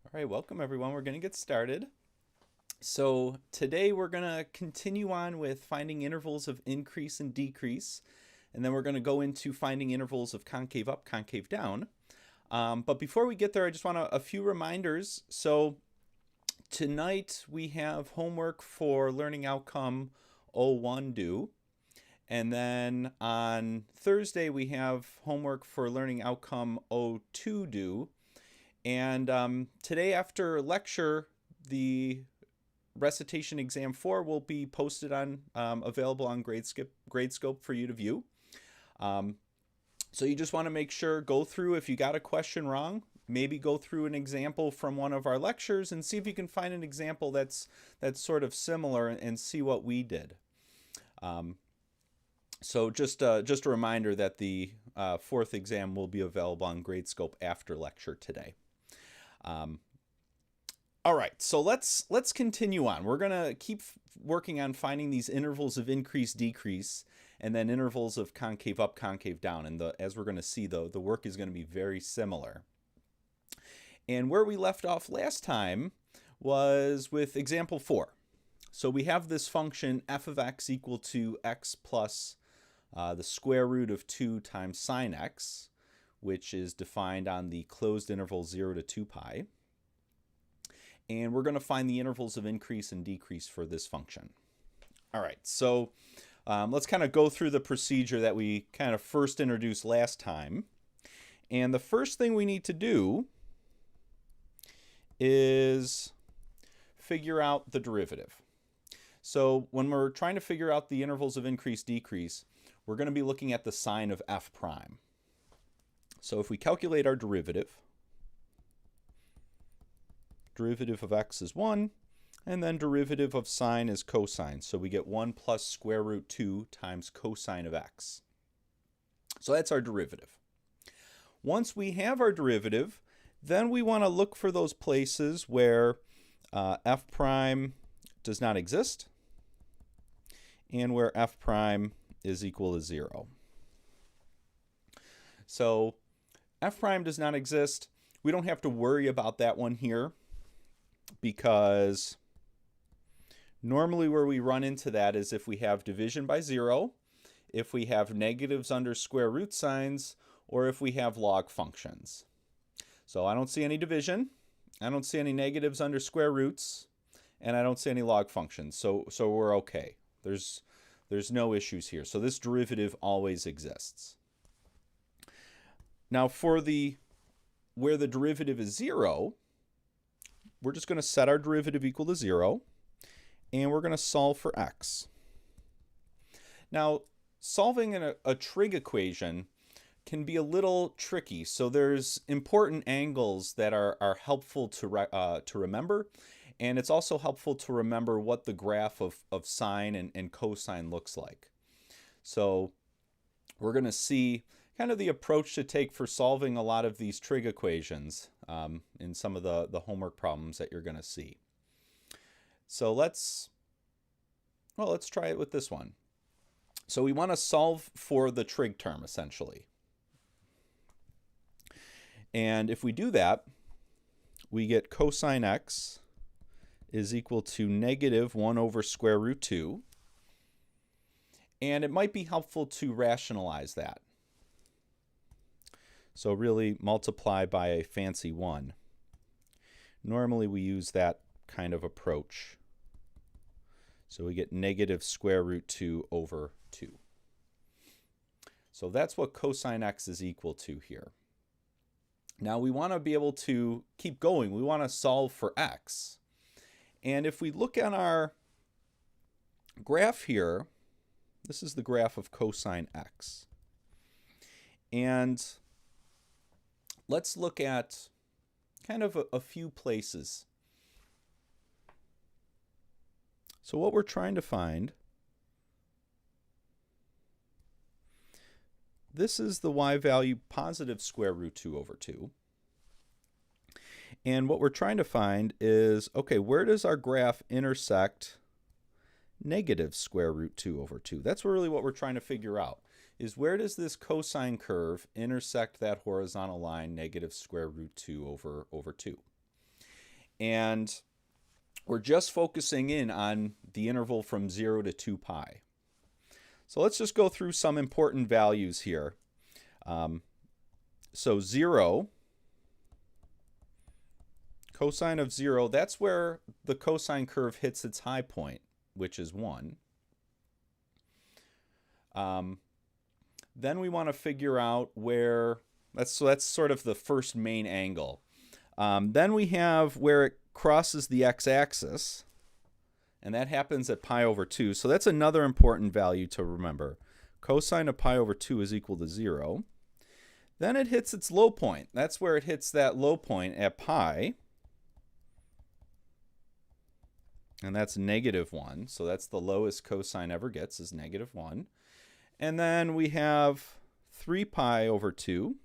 All right, welcome everyone. We're going to get started. So today we're going to continue on with finding intervals of increase and decrease, and then we're going to go into finding intervals of concave up, concave down. But before we get there, I just want a few reminders. So tonight we have homework for learning outcome 01 due. And then on Thursday we have homework for learning outcome 02 due. And today after lecture, the recitation exam 4 will be posted on available on Gradescope for you to view. So you just want to make sure, go through, if you got a question wrong, maybe go through an example from one of our lectures and see if you can find an example that's sort of similar and see what we did. So just a reminder that the fourth exam will be available on Gradescope after lecture today. All right, so let's continue on. We're gonna keep working on finding these intervals of increase, decrease, and then intervals of concave up, concave down. And as we're gonna see, though, the work is gonna be very similar. And where we left off last time was with example 4. So we have this function f of x equal to x plus the square root of 2 times sine x, which is defined on the closed interval 0 to 2 pi. And we're going to find the intervals of increase and decrease for this function. All right, so let's kind of go through the procedure that we kind of first introduced last time. And the first thing we need to do is figure out the derivative. So when we're trying to figure out the intervals of increase, decrease, we're going to be looking at the sign of f prime. So if we calculate our derivative of x is 1, and then derivative of sine is cosine. So we get 1 plus square root 2 times cosine of x. So that's our derivative. Once we have our derivative, then we want to look for those places where f prime does not exist and where f prime is equal to 0. So f prime does not exist. We don't have to worry about that one here, because normally where we run into that is if we have division by 0, if we have negatives under square root signs, or if we have log functions. So I don't see any division, I don't see any negatives under square roots, and I don't see any log functions. So we're okay. There's no issues here. So this derivative always exists. Now for where the derivative is 0, we're just going to set our derivative equal to 0, and we're going to solve for x. Now, solving a trig equation can be a little tricky. So there's important angles that are helpful to remember, and it's also helpful to remember what the graph of sine and cosine looks like. So we're going to see kind of the approach to take for solving a lot of these trig equations in some of the homework problems that you're going to see. So let's try it with this one. So we want to solve for the trig term, essentially. And if we do that, we get cosine x is equal to negative 1 over square root 2. And it might be helpful to rationalize that. So really multiply by a fancy 1. Normally we use that kind of approach. So we get negative square root 2 over 2. So that's what cosine x is equal to here. Now we want to be able to keep going. We want to solve for x. And if we look at our graph here, this is the graph of cosine x. And let's look at kind of a few places. So what we're trying to find, this is the y value positive square root 2 over 2. And what we're trying to find is, okay, where does our graph intersect negative square root 2 over 2? That's really what we're trying to figure out, is where does this cosine curve intersect that horizontal line negative square root 2 over 2? And we're just focusing in on the interval from 0 to 2 pi. So let's just go through some important values here. So 0, cosine of 0, that's where the cosine curve hits its high point, which is 1. Then we want to figure out where, that's sort of the first main angle. Then we have where it crosses the x-axis, and that happens at pi over 2. So that's another important value to remember. Cosine of pi over 2 is equal to 0. Then it hits its low point. That's where it hits that low point at pi. And that's -1. So that's the lowest cosine ever gets, is -1. And then we have 3 pi over 2.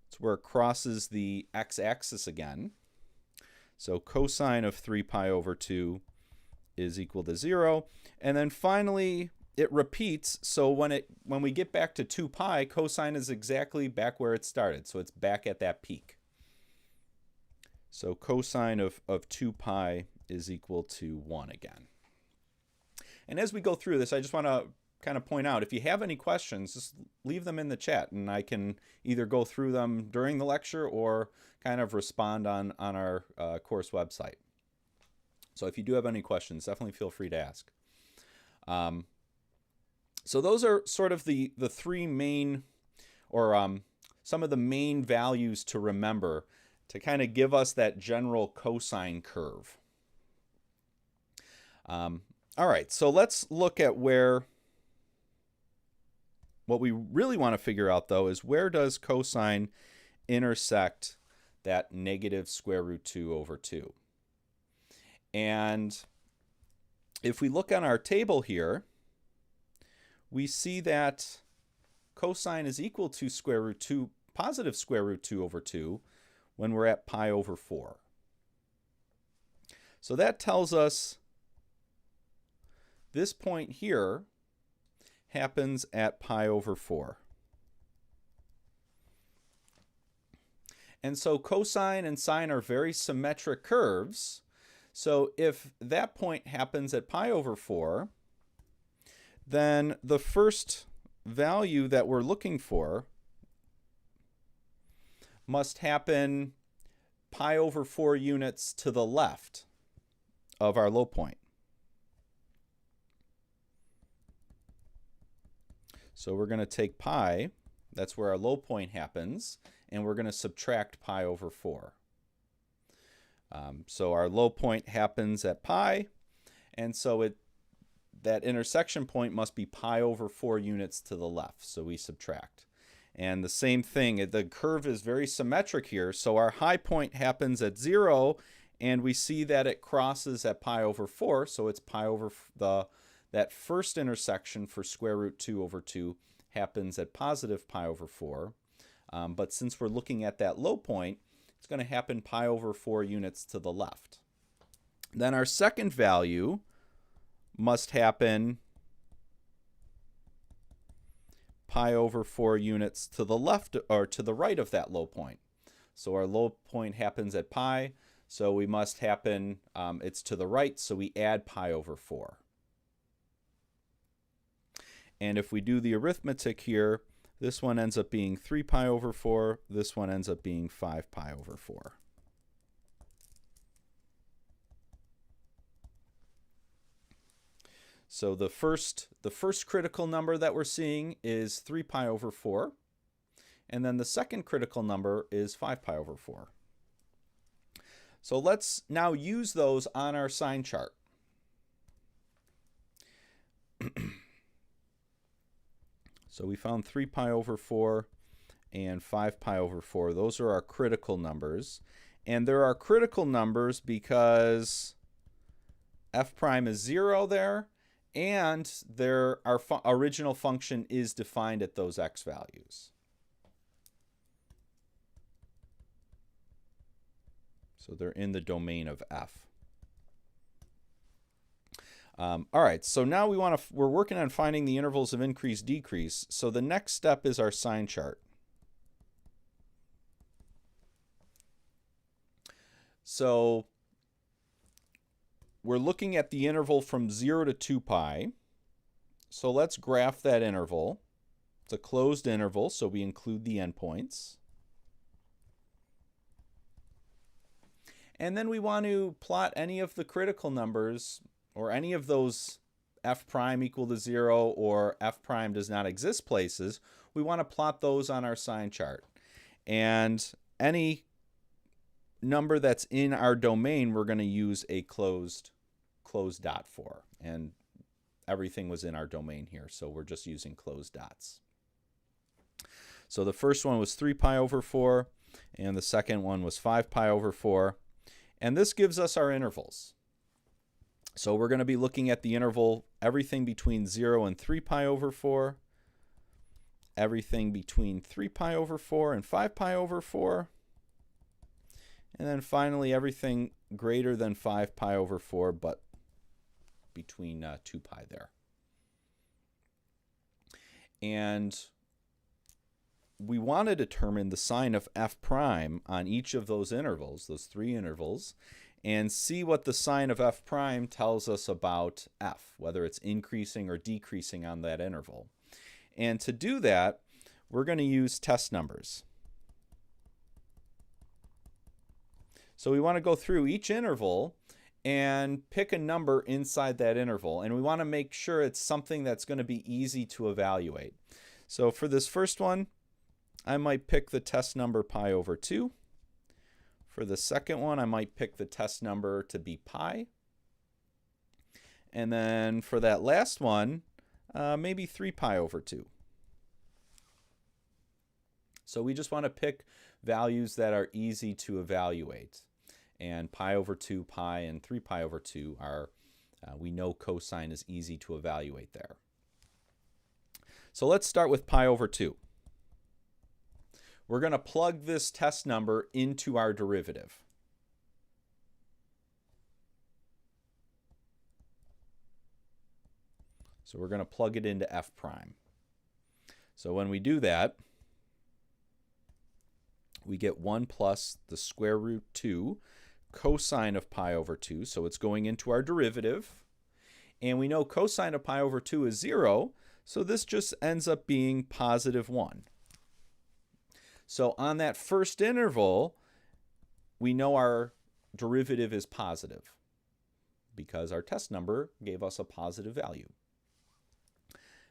It's where it crosses the x-axis again. So cosine of 3 pi over 2 is equal to 0. And then finally, it repeats. So when we get back to 2 pi, cosine is exactly back where it started. So it's back at that peak. So cosine of 2 pi is equal to 1 again. And as we go through this, I just want to kind of point out, if you have any questions, just leave them in the chat, and I can either go through them during the lecture or kind of respond on our course website. So if you do have any questions, definitely feel free to ask. So those are sort of the three main, or some of the main values to remember to kind of give us that general cosine curve. All right, so let's look at what we really want to figure out, though, is where does cosine intersect that -√2 over 2? And if we look on our table here, we see that cosine is equal to positive square root 2 over 2 when we're at pi over 4. So that tells us this point here happens at pi over 4. And so cosine and sine are very symmetric curves. So if that point happens at pi over 4, then the first value that we're looking for must happen pi over 4 units to the left of our low point. So we're going to take pi, that's where our low point happens, and we're going to subtract pi over 4. So our low point happens at pi, and so that intersection point must be pi over 4 units to the left, so we subtract. And the same thing, the curve is very symmetric here, so our high point happens at 0, and we see that it crosses at pi over 4, so it's pi over that first intersection for square root 2 over 2 happens at positive pi over 4. But since we're looking at that low point, it's going to happen pi over 4 units to the left. Then our second value must happen pi over 4 units to the left or to the right of that low point. So our low point happens at pi, so we must happen, it's to the right, so we add pi over 4. And if we do the arithmetic here, this one ends up being 3 pi over 4. This one ends up being 5 pi over 4. So the first critical number that we're seeing is 3 pi over 4. And then the second critical number is 5 pi over 4. So let's now use those on our sine chart. So we found 3 pi over 4 and 5 pi over 4. Those are our critical numbers. And there are critical numbers because f prime is 0 there, and our original function is defined at those x values. So they're in the domain of f. All right, so now we're working on finding the intervals of increase, decrease. So the next step is our sine chart. So we're looking at the interval from 0 to 2 pi. So let's graph that interval. It's a closed interval, so we include the endpoints. And then we want to plot any of the critical numbers, or any of those f prime equal to 0 or f prime does not exist places. We want to plot those on our sign chart. And any number that's in our domain, we're going to use a closed dot for. And everything was in our domain here, so we're just using closed dots. So the first one was 3 pi over 4, and the second one was 5 pi over 4. And this gives us our intervals. So we're going to be looking at the interval, everything between 0 and 3 pi over 4, everything between 3 pi over 4 and 5 pi over 4, and then finally everything greater than 5 pi over 4, but between 2 pi there. And we want to determine the sign of f prime on each of those intervals, those 3 intervals, and see what the sign of f prime tells us about f, whether it's increasing or decreasing on that interval. And to do that, we're going to use test numbers. So we want to go through each interval and pick a number inside that interval, and we want to make sure it's something that's going to be easy to evaluate. So for this first one, I might pick the test number pi over 2. For the second one, I might pick the test number to be pi. And then for that last one, maybe 3 pi over 2. So we just want to pick values that are easy to evaluate. And pi over 2, pi, and 3 pi over 2 are, we know cosine is easy to evaluate there. So let's start with pi over 2. We're going to plug this test number into our derivative. So we're going to plug it into f prime. So when we do that, we get 1 plus the square root 2 cosine of pi over 2. So it's going into our derivative. And we know cosine of pi over 2 is 0. So this just ends up being positive 1. So on that first interval, we know our derivative is positive because our test number gave us a positive value.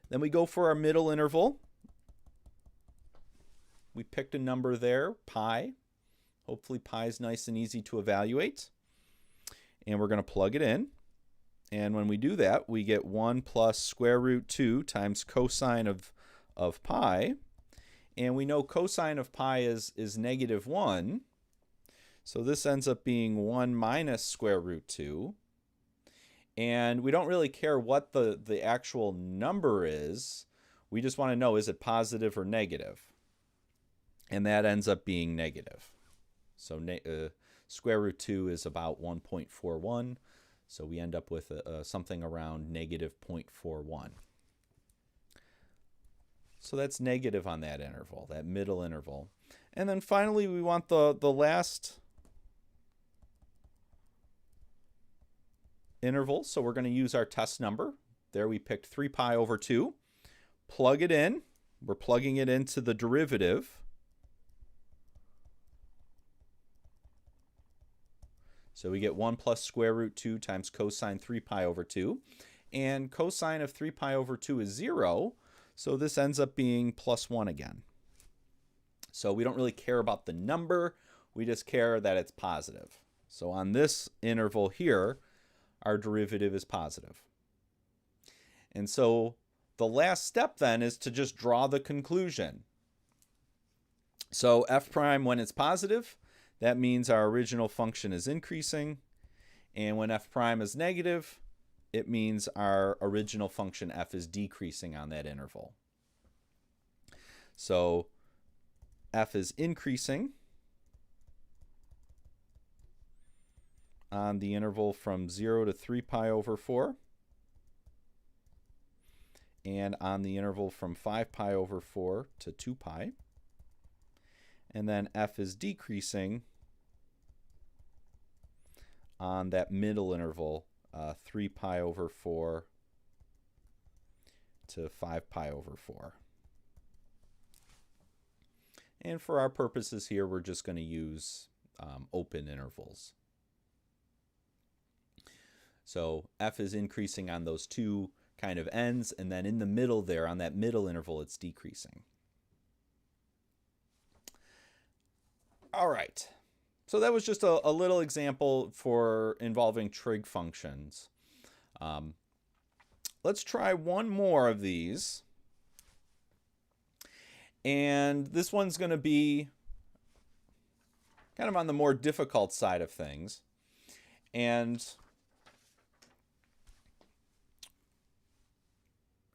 Then we go for our middle interval. We picked a number there, pi. Hopefully pi is nice and easy to evaluate. And we're going to plug it in. And when we do that, we get 1 plus square root 2 times cosine of pi. And we know cosine of pi is negative 1. So this ends up being 1 minus square root 2. And we don't really care what the actual number is. We just want to know, is it positive or negative? And that ends up being negative. So square root 2 is about 1.41. So we end up with something around negative 0.41. So that's negative on that interval, that middle interval. And then finally, we want the last interval. So we're going to use our test number. There we picked 3 pi over 2. Plug it in. We're plugging it into the derivative. So we get 1 plus square root 2 times cosine 3 pi over 2. And cosine of 3 pi over 2 is 0. So this ends up being plus 1 again. So we don't really care about the number. We just care that it's positive. So on this interval here, our derivative is positive. And so the last step then is to just draw the conclusion. So f prime, when it's positive, that means our original function is increasing. And when f prime is negative, it means our original function f is decreasing on that interval. So f is increasing on the interval from 0 to 3 pi over 4, and on the interval from 5 pi over 4 to 2 pi. And then f is decreasing on that middle interval, 3 pi over 4 to 5 pi over 4. And for our purposes here, we're just going to use open intervals. So f is increasing on those two kind of ends, and then in the middle there, on that middle interval, it's decreasing. All right. So that was just a little example for involving trig functions. Let's try one more of these. And this one's going to be kind of on the more difficult side of things. And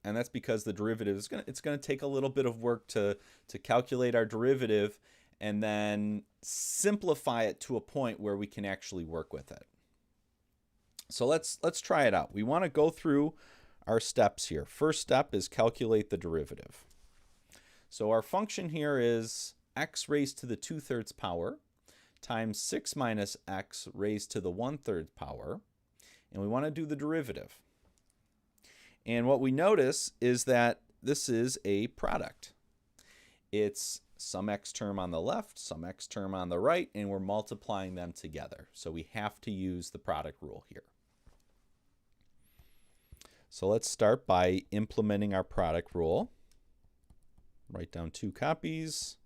that's because the derivative is going to take a little bit of work to calculate our derivative and then simplify it to a point where we can actually work with it. So let's try it out. We want to go through our steps here. First step is calculate the derivative. So our function here is x raised to the 2/3 power times 6 minus x raised to the 1/3 power, and we want to do the derivative. And what we notice is that this is a product. It's some x term on the left, some x term on the right, and we're multiplying them together. So we have to use the product rule here. So let's start by implementing our product rule. Write down 2 copies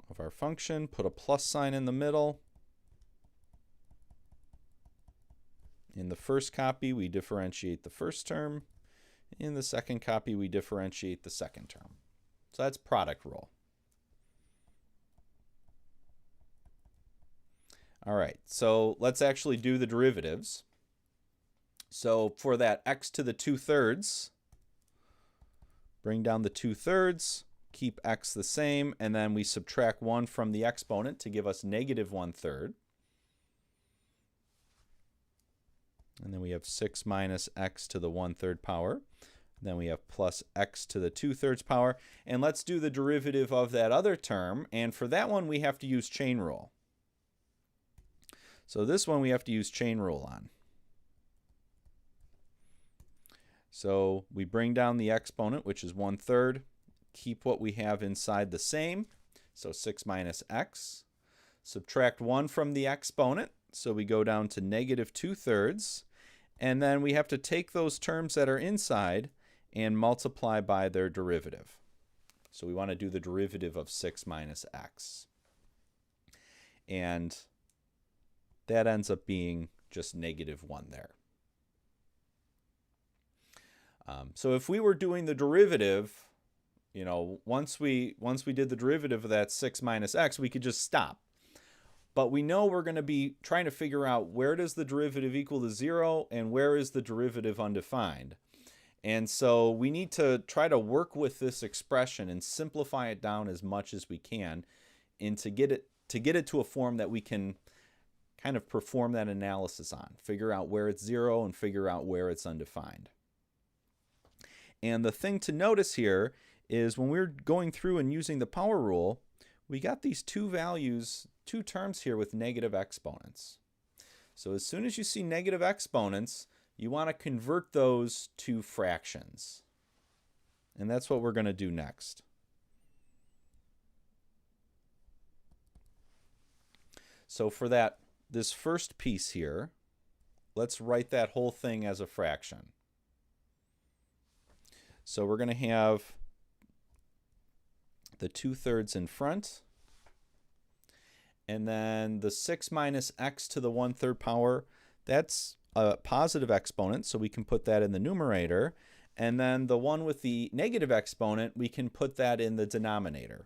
of our function, put a plus sign in the middle. In the first copy, we differentiate the first term. In the second copy, we differentiate the second term. So that's product rule. All right, so let's actually do the derivatives. So for that x to the 2/3, bring down the 2/3, keep x the same, and then we subtract 1 from the exponent to give us negative 1/3. And then we have 6 minus x to the 1/3 power. Then we have plus x to the 2/3 power. And let's do the derivative of that other term. And for that one, we have to use chain rule. So this one we have to use chain rule on. So we bring down the exponent, which is 1/3. Keep what we have inside the same. So 6 minus x. Subtract 1 from the exponent. So we go down to negative 2/3. And then we have to take those terms that are inside and multiply by their derivative. So we want to do the derivative of 6 minus x. And that ends up being just negative 1 there. So if we were doing the derivative, once we did the derivative of that 6 minus x, we could just stop. But we know we're going to be trying to figure out where does the derivative equal to 0 and where is the derivative undefined. And so we need to try to work with this expression and simplify it down as much as we can, and to get it to a form that we can kind of perform that analysis on, figure out where it's 0 and figure out where it's undefined. And the thing to notice here is when we're going through and using the power rule, we got these two terms here with negative exponents. So as soon as you see negative exponents, you want to convert those to fractions. And that's what we're going to do next. So for this first piece here, let's write that whole thing as a fraction. So we're going to have the 2/3 in front, and then the 6 minus x to the 1/3 power, that's a positive exponent, so we can put that in the numerator. And then the one with the negative exponent, we can put that in the denominator.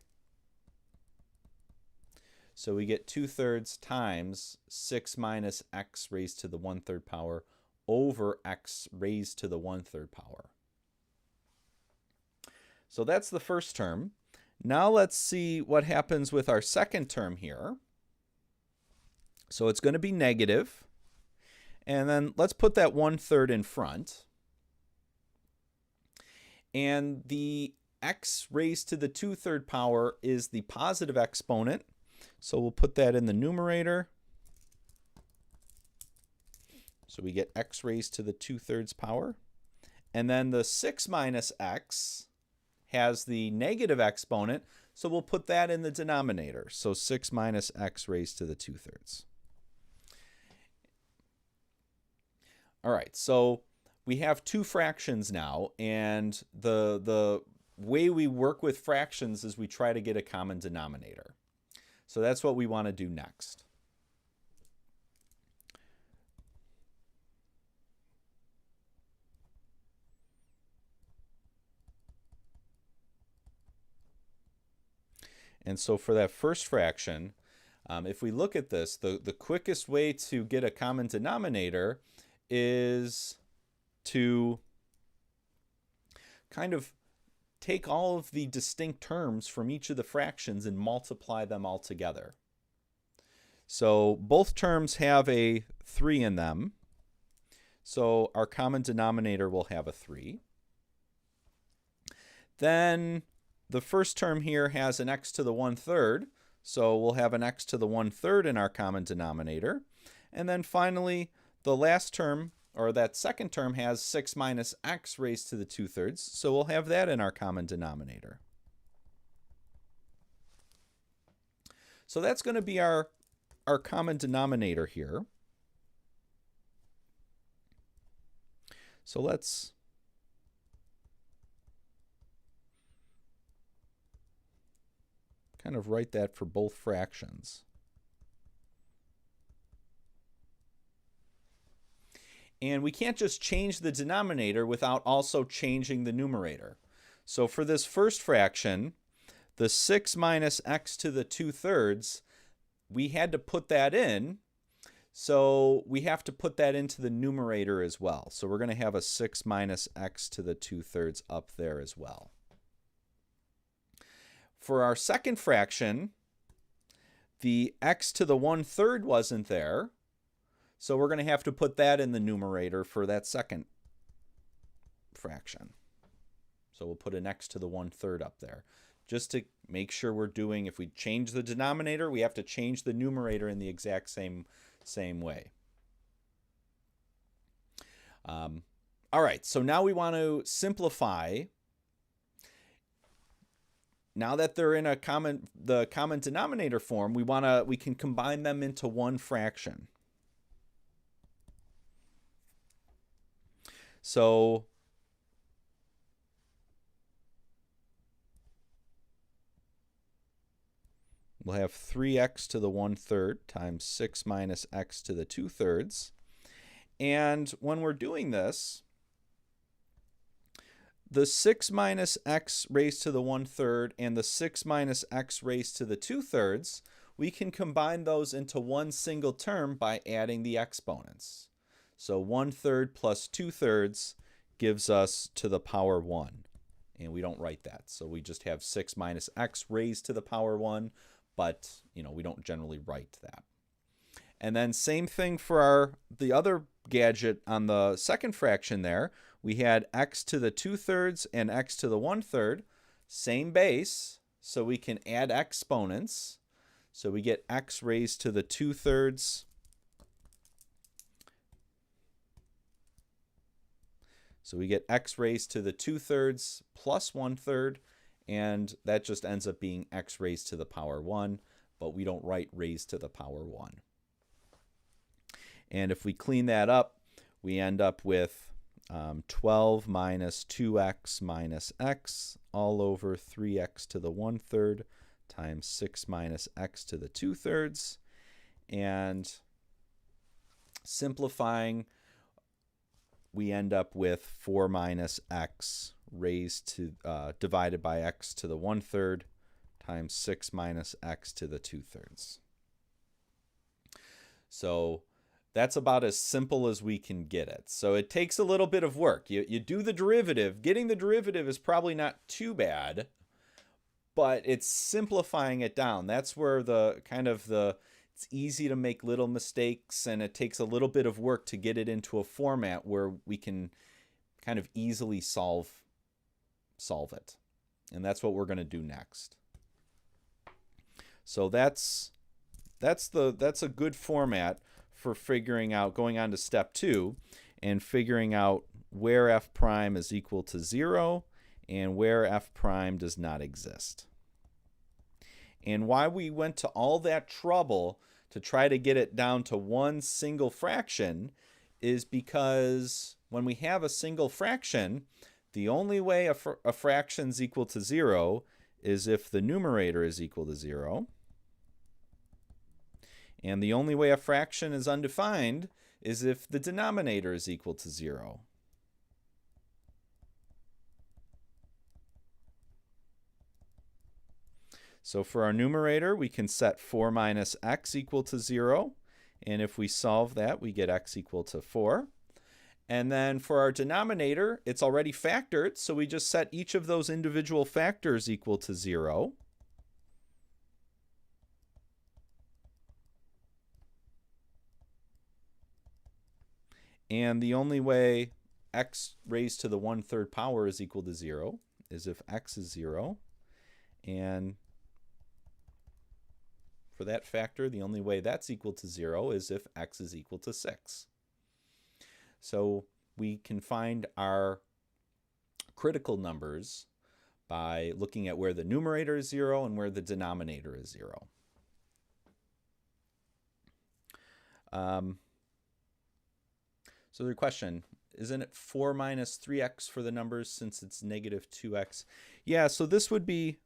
So we get 2/3 times 6 minus x raised to the 1/3 power over x raised to the 1/3 power. So that's the first term. Now let's see what happens with our second term here. So it's going to be negative. And then let's put that 1/3 in front. And the x raised to the 2/3 power is the positive exponent. So we'll put that in the numerator. So we get x raised to the 2/3 power. And then the 6 minus x has the negative exponent, so we'll put that in the denominator. So 6 minus x raised to the 2/3. All right, so we have two fractions now, and the way we work with fractions is we try to get a common denominator. So that's what we want to do next. And so for that first fraction, if we look at this, the quickest way to get a common denominator is to kind of take all of the distinct terms from each of the fractions and multiply them all together. So both terms have a 3 in them. So our common denominator will have a 3. Then the first term here has an x to the 1/3. So we'll have an x to the 1/3 in our common denominator. And then finally, the last term, or that second term, has 6 minus x raised to the 2/3. So we'll have that in our common denominator. So that's going to be our common denominator here. So let's kind of write that for both fractions. And we can't just change the denominator without also changing the numerator. So for this first fraction, the 6 minus x to the 2/3, we had to put that in. So we have to put that into the numerator as well. So we're going to have a 6 minus x to the 2/3 up there as well. For our second fraction, the x to the 1/3 wasn't there. So we're going to have to put that in the numerator for that second fraction. So we'll put an x to the 1/3 up there. Just to make sure we're doing, if we change the denominator, we have to change the numerator in the exact same way. All right, so now we want to simplify. Now that they're in the common denominator form, we can combine them into one fraction. So we'll have 3x to the 1/3 times 6 minus x to the 2/3. And when we're doing this, the 6 minus x raised to the 1/3 and the 6 minus x raised to the 2/3, we can combine those into one single term by adding the exponents. So 1/3 plus 2/3 gives us to the power 1. And we don't write that. So we just have 6 minus x raised to the power 1, but we don't generally write that. And then same thing for the other gadget on the second fraction there. We had x to the 2/3 and x to the 1/3, same base, so we can add exponents. So we get x raised to the 2/3. So we get x raised to the 2/3 plus 1/3, and that just ends up being x raised to the power 1, but we don't write raised to the power 1. And if we clean that up, we end up with 12 minus 2x minus x all over 3x to the 1/3 times 6 minus x to the 2/3. And simplifying, we end up with 4 minus x raised to divided by x to the 1/3 times 6 minus x to the 2/3. So that's about as simple as we can get it. So it takes a little bit of work. You do the derivative. Getting the derivative is probably not too bad, but it's simplifying it down. That's where it's easy to make little mistakes, and it takes a little bit of work to get it into a format where we can kind of easily solve it. And that's what we're going to do next. So that's a good format for figuring out, going on to step 2 and figuring out where f prime is equal to 0 and where f prime does not exist. And why we went to all that trouble to try to get it down to one single fraction is because when we have a single fraction, the only way a fraction is equal to 0 is if the numerator is equal to 0. And the only way a fraction is undefined is if the denominator is equal to 0. So for our numerator, we can set 4 minus x equal to 0. And if we solve that, we get x equal to 4. And then for our denominator, it's already factored, so we just set each of those individual factors equal to 0. And the only way x raised to the 1/3 power is equal to 0 is if x is 0. And for that factor, the only way that's equal to 0 is if x is equal to 6. So we can find our critical numbers by looking at where the numerator is 0 and where the denominator is 0. So the question, isn't it 4 minus 3x for the numbers since it's negative 2x? Yeah, so this would be,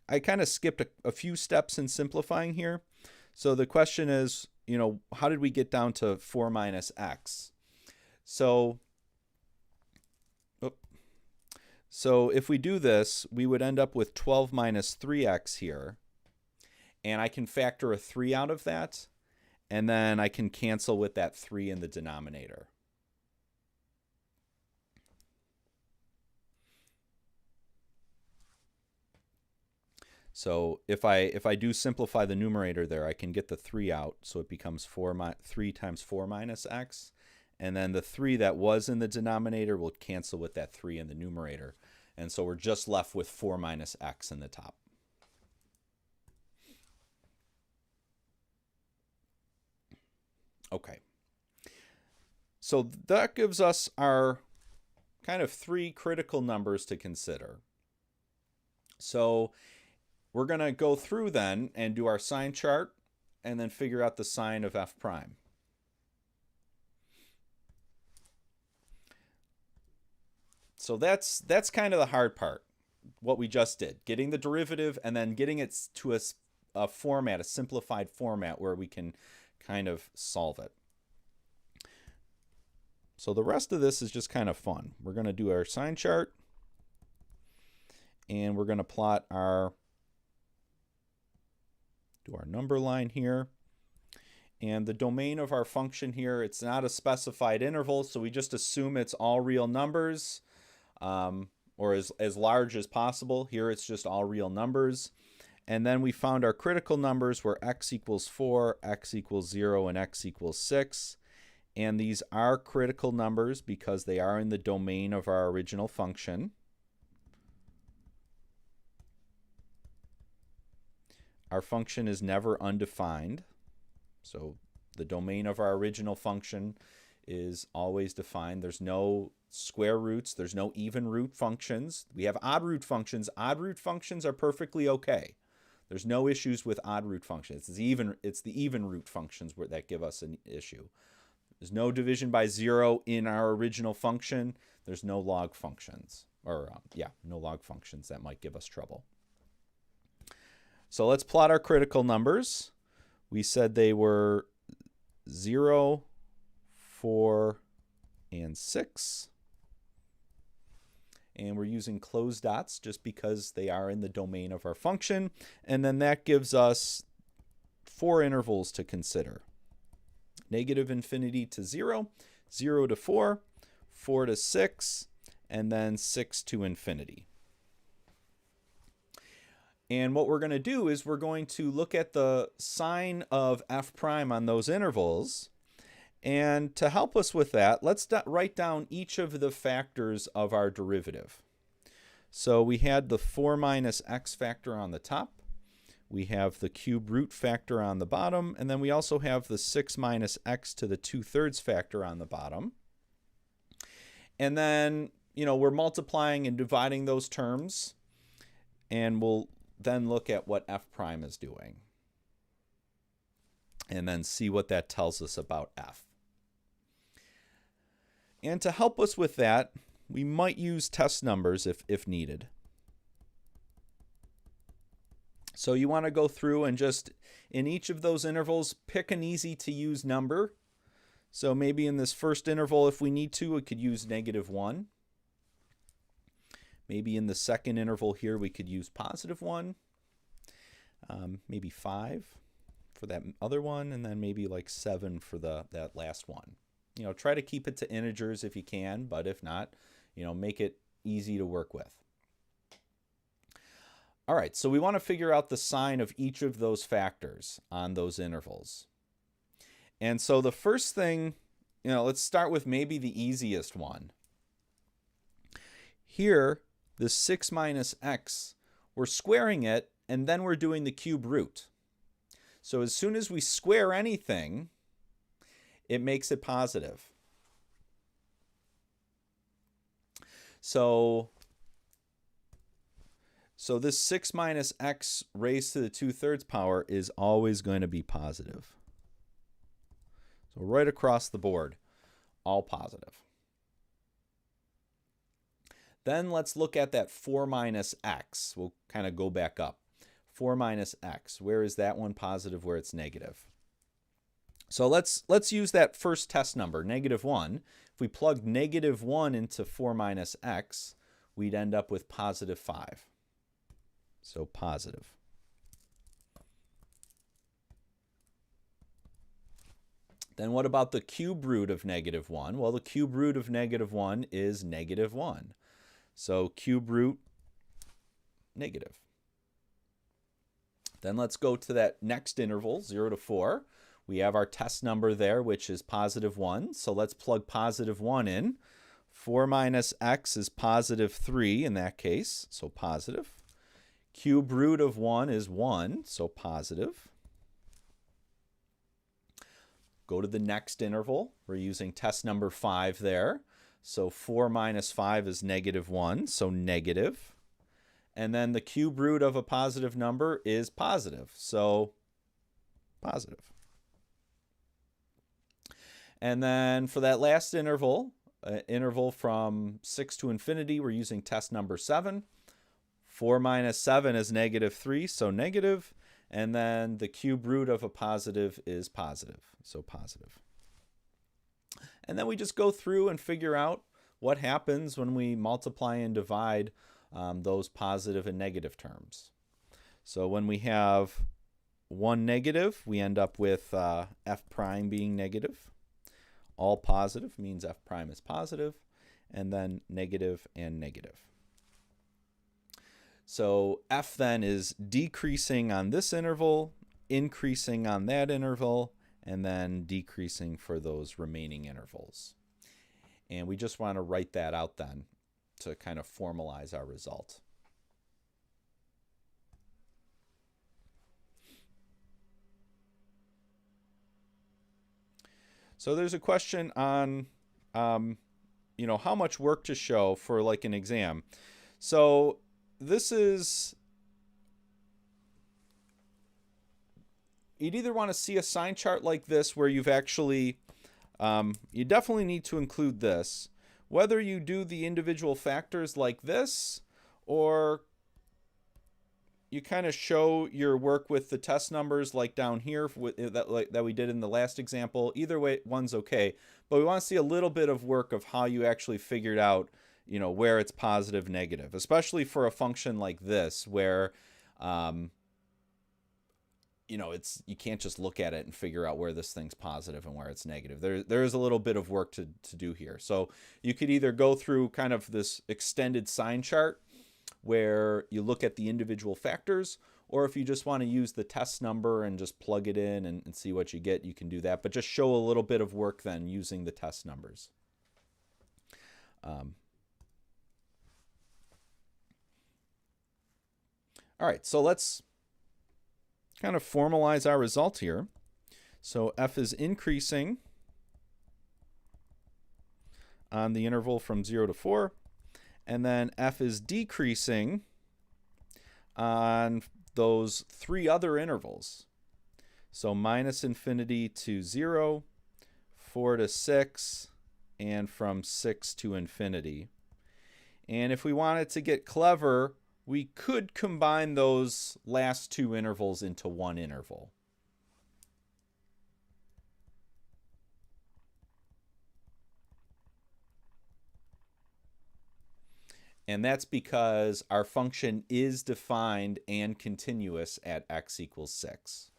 I kind of skipped a few steps in simplifying here. So the question is, how did we get down to 4 minus x? So if we do this, we would end up with 12 minus 3x here. And I can factor a 3 out of that. And then I can cancel with that 3 in the denominator. So if I do simplify the numerator there, I can get the 3 out. So it becomes 3 times 4 minus x. And then the 3 that was in the denominator will cancel with that 3 in the numerator. And so we're just left with 4 minus x in the top. Okay. So that gives us our kind of 3 critical numbers to consider. So we're going to go through then and do our sign chart and then figure out the sign of f prime. So that's kind of the hard part, what we just did, getting the derivative and then getting it to a format, a simplified format where we can kind of solve it. So the rest of this is just kind of fun. We're going to do our sign chart and we're going to plot our number line here. And the domain of our function here, it's not a specified interval, so we just assume it's all real numbers. Or as large as possible. Here it's just all real numbers. And then we found our critical numbers where x equals 4, x equals 0, and x equals 6. And these are critical numbers because they are in the domain of our original function. Our function is never undefined. So the domain of our original function is always defined. There's no square roots. There's no even root functions. We have odd root functions. Odd root functions are perfectly okay. There's no issues with odd root functions. It's the even root functions that give us an issue. There's no division by 0 in our original function. There's no log functions. No log functions that might give us trouble. So let's plot our critical numbers. We said they were 0, 4, and 6. And we're using closed dots just because they are in the domain of our function. And then that gives us 4 intervals to consider. Negative infinity to 0, 0 to 4, 4 to 6, and then 6 to infinity. And what we're going to do is we're going to look at the sign of f prime on those intervals. And to help us with that, let's write down each of the factors of our derivative. So we had the 4 minus x factor on the top. We have the cube root factor on the bottom, and then we also have the 6 minus x to the 2/3 factor on the bottom. And then, we're multiplying and dividing those terms, and we'll then look at what f prime is doing, and then see what that tells us about f. And to help us with that, we might use test numbers if needed. So you want to go through and just, in each of those intervals, pick an easy to use number. So maybe in this first interval, if we need to, we could use -1. Maybe in the second interval here, we could use +1. Maybe 5 for that other one, and then maybe like 7 for that last one. Try to keep it to integers if you can, but if not, make it easy to work with. All right, so we want to figure out the sign of each of those factors on those intervals. And so the first thing, let's start with maybe the easiest one. Here, the 6 minus x, we're squaring it, and then we're doing the cube root. So as soon as we square anything, it makes it positive. So this 6 minus x raised to the 2/3 power is always going to be positive. So right across the board, all positive. Then let's look at that 4 minus x. We'll kind of go back up. 4 minus x. Where is that one positive, where it's negative? So let's use that first test number, -1. If we plug -1 into 4 minus x, we'd end up with +5. So positive. Then what about the cube root of -1? Well, the cube root of -1 is -1. So cube root negative. Then let's go to that next interval, 0 to 4. We have our test number there, which is +1. So let's plug +1 in. 4 minus x is +3 in that case, so positive. Cube root of 1 is 1, so positive. Go to the next interval. We're using test number 5 there. So 4 minus 5 is -1, so negative. And then the cube root of a positive number is positive, so positive. And then for that last interval, interval from 6 to infinity, we're using test number 7. 4 minus 7 is -3, so negative. And then the cube root of a positive is positive, so positive. And then we just go through and figure out what happens when we multiply and divide those positive and negative terms. So when we have one negative, we end up with f prime being negative. All positive means f prime is positive, and then negative and negative. So f then is decreasing on this interval, increasing on that interval, and then decreasing for those remaining intervals. And we just want to write that out then to kind of formalize our result. So there's a question on, how much work to show for like an exam. So this is, you'd either want to see a sign chart like this where you've actually, you definitely need to include this. Whether you do the individual factors like this, or you kind of show your work with the test numbers like down here that we did in the last example. Either way, one's okay. But we want to see a little bit of work of how you actually figured out, where it's positive, negative, especially for a function like this where, you can't just look at it and figure out where this thing's positive and where it's negative. There is a little bit of work to do here. So you could either go through kind of this extended sign chart where you look at the individual factors, or if you just want to use the test number and just plug it in and see what you get, you can do that. But just show a little bit of work then using the test numbers. All right, so let's kind of formalize our result here. So f is increasing on the interval from 0 to 4, and then f is decreasing on those 3 other intervals. So minus infinity to 0, 4 to 6, and from 6 to infinity. And if we wanted to get clever, we could combine those last 2 intervals into one interval. And that's because our function is defined and continuous at x equals 6.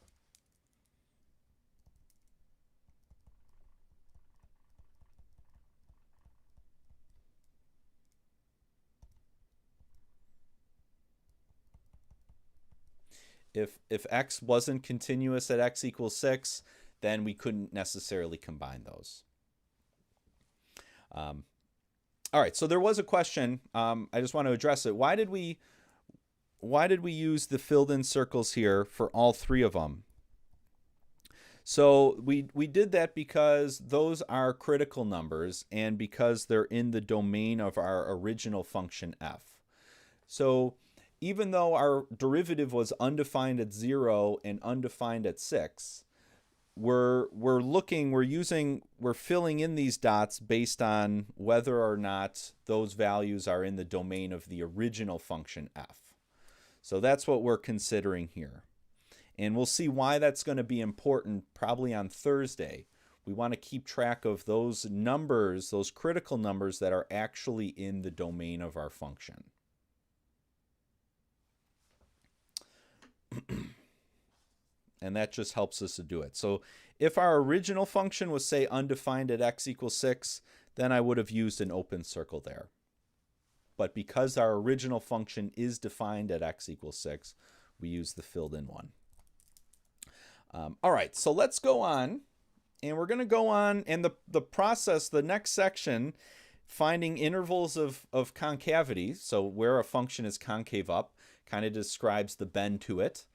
If x wasn't continuous at x equals 6, then we couldn't necessarily combine those. All right, so there was a question. I just want to address it. Why did we use the filled in circles here for all 3 of them? So we did that because those are critical numbers and because they're in the domain of our original function f. So even though our derivative was undefined at 0 and undefined at 6, we're filling in these dots based on whether or not those values are in the domain of the original function f. So that's what we're considering here. And we'll see why that's going to be important probably on Thursday. We want to keep track of those numbers, those critical numbers that are actually in the domain of our function. And that just helps us to do it. So if our original function was, say, undefined at x equals 6, then I would have used an open circle there. But because our original function is defined at x equals 6, we use the filled in one. All right, so let's go on. And we're going to go on, and the process, the next section, finding intervals of concavity, so where a function is concave up, kind of describes the bend to it.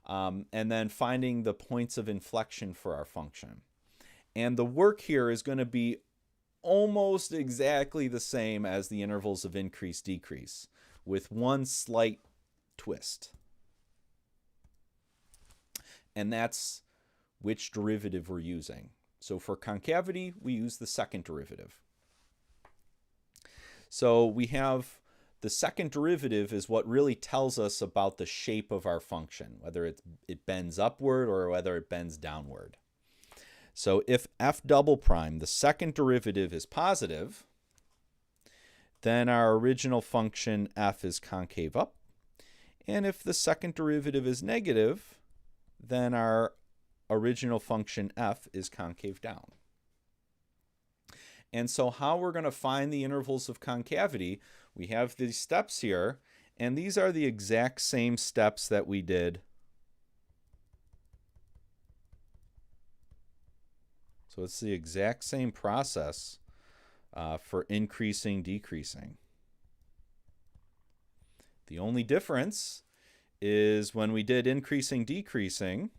And then finding the points of inflection for our function. And the work here is going to be almost exactly the same as the intervals of increase, decrease, with one slight twist. And that's which derivative we're using. So for concavity, we use the second derivative. So we have the second derivative is what really tells us about the shape of our function, whether it bends upward or whether it bends downward. So if f double prime, the second derivative, is positive, then our original function f is concave up. And if the second derivative is negative, then our original function f is concave down. And so how we're going to find the intervals of concavity, we have these steps here, and these are the exact same steps that we did. So it's the exact same process for increasing, decreasing. The only difference is when we did increasing, decreasing,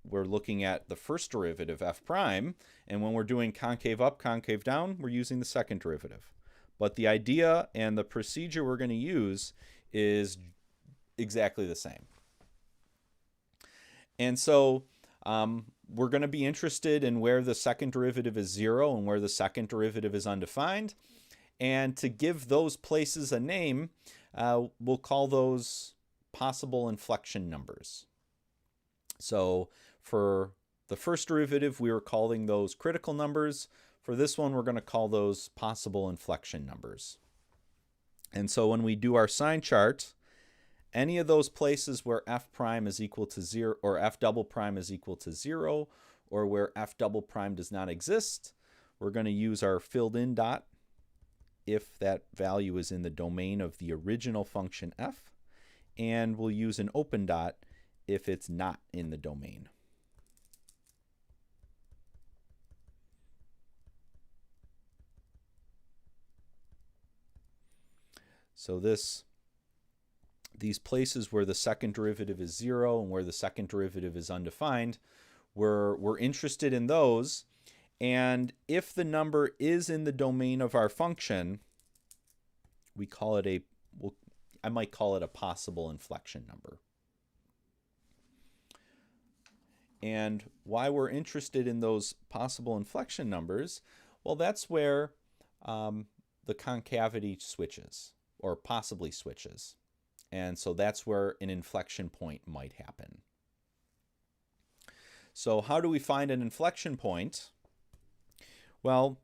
we're looking at the first derivative, f prime, and when we're doing concave up, concave down, we're using the second derivative. But the idea and the procedure we're going to use is exactly the same. And so we're going to be interested in where the second derivative is 0 and where the second derivative is undefined. And to give those places a name, we'll call those possible inflection numbers. So for the first derivative, we were calling those critical numbers. For this one, we're going to call those possible inflection numbers. And so when we do our sign chart, any of those places where f prime is equal to 0, or f double prime is equal to 0, or where f double prime does not exist, we're going to use our filled in dot if that value is in the domain of the original function f, and we'll use an open dot if it's not in the domain. So this these places where the second derivative is 0 and where the second derivative is undefined, we're interested in those. And if the number is in the domain of our function, we call it I might call it a possible inflection number. And why we're interested in those possible inflection numbers, well, that's where the concavity switches, or possibly switches. And so that's where an inflection point might happen. So how do we find an inflection point? Well,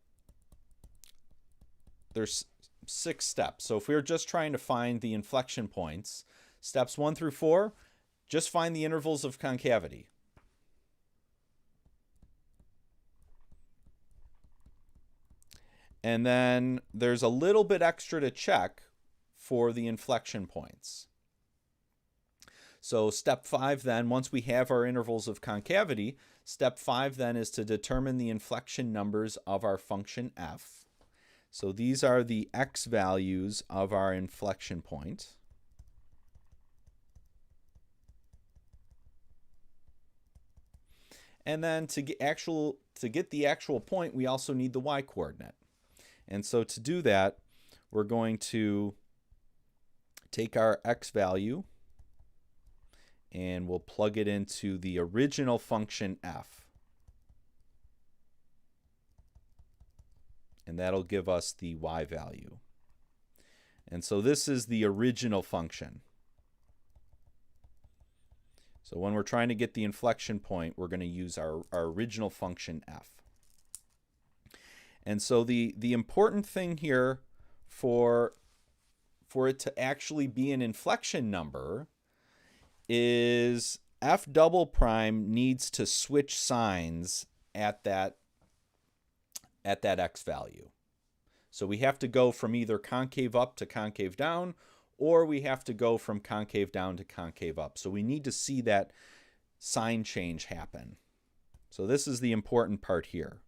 there's 6 steps. So if we were just trying to find the inflection points, steps 1 through 4, just find the intervals of concavity. And then there's a little bit extra to check for the inflection points. So step 5 then, once we have our intervals of concavity, step 5 then is to determine the inflection numbers of our function f. So these are the x values of our inflection point. And then to get the actual point, we also need the y coordinate. And so to do that, we're going to take our x value and we'll plug it into the original function f. And that'll give us the y value. And so this is the original function. So when we're trying to get the inflection point, we're going to use our original function f. And so the important thing here for it to actually be an inflection number is f double prime needs to switch signs at that x value. So we have to go from either concave up to concave down, or we have to go from concave down to concave up. So we need to see that sign change happen. So this is the important part here.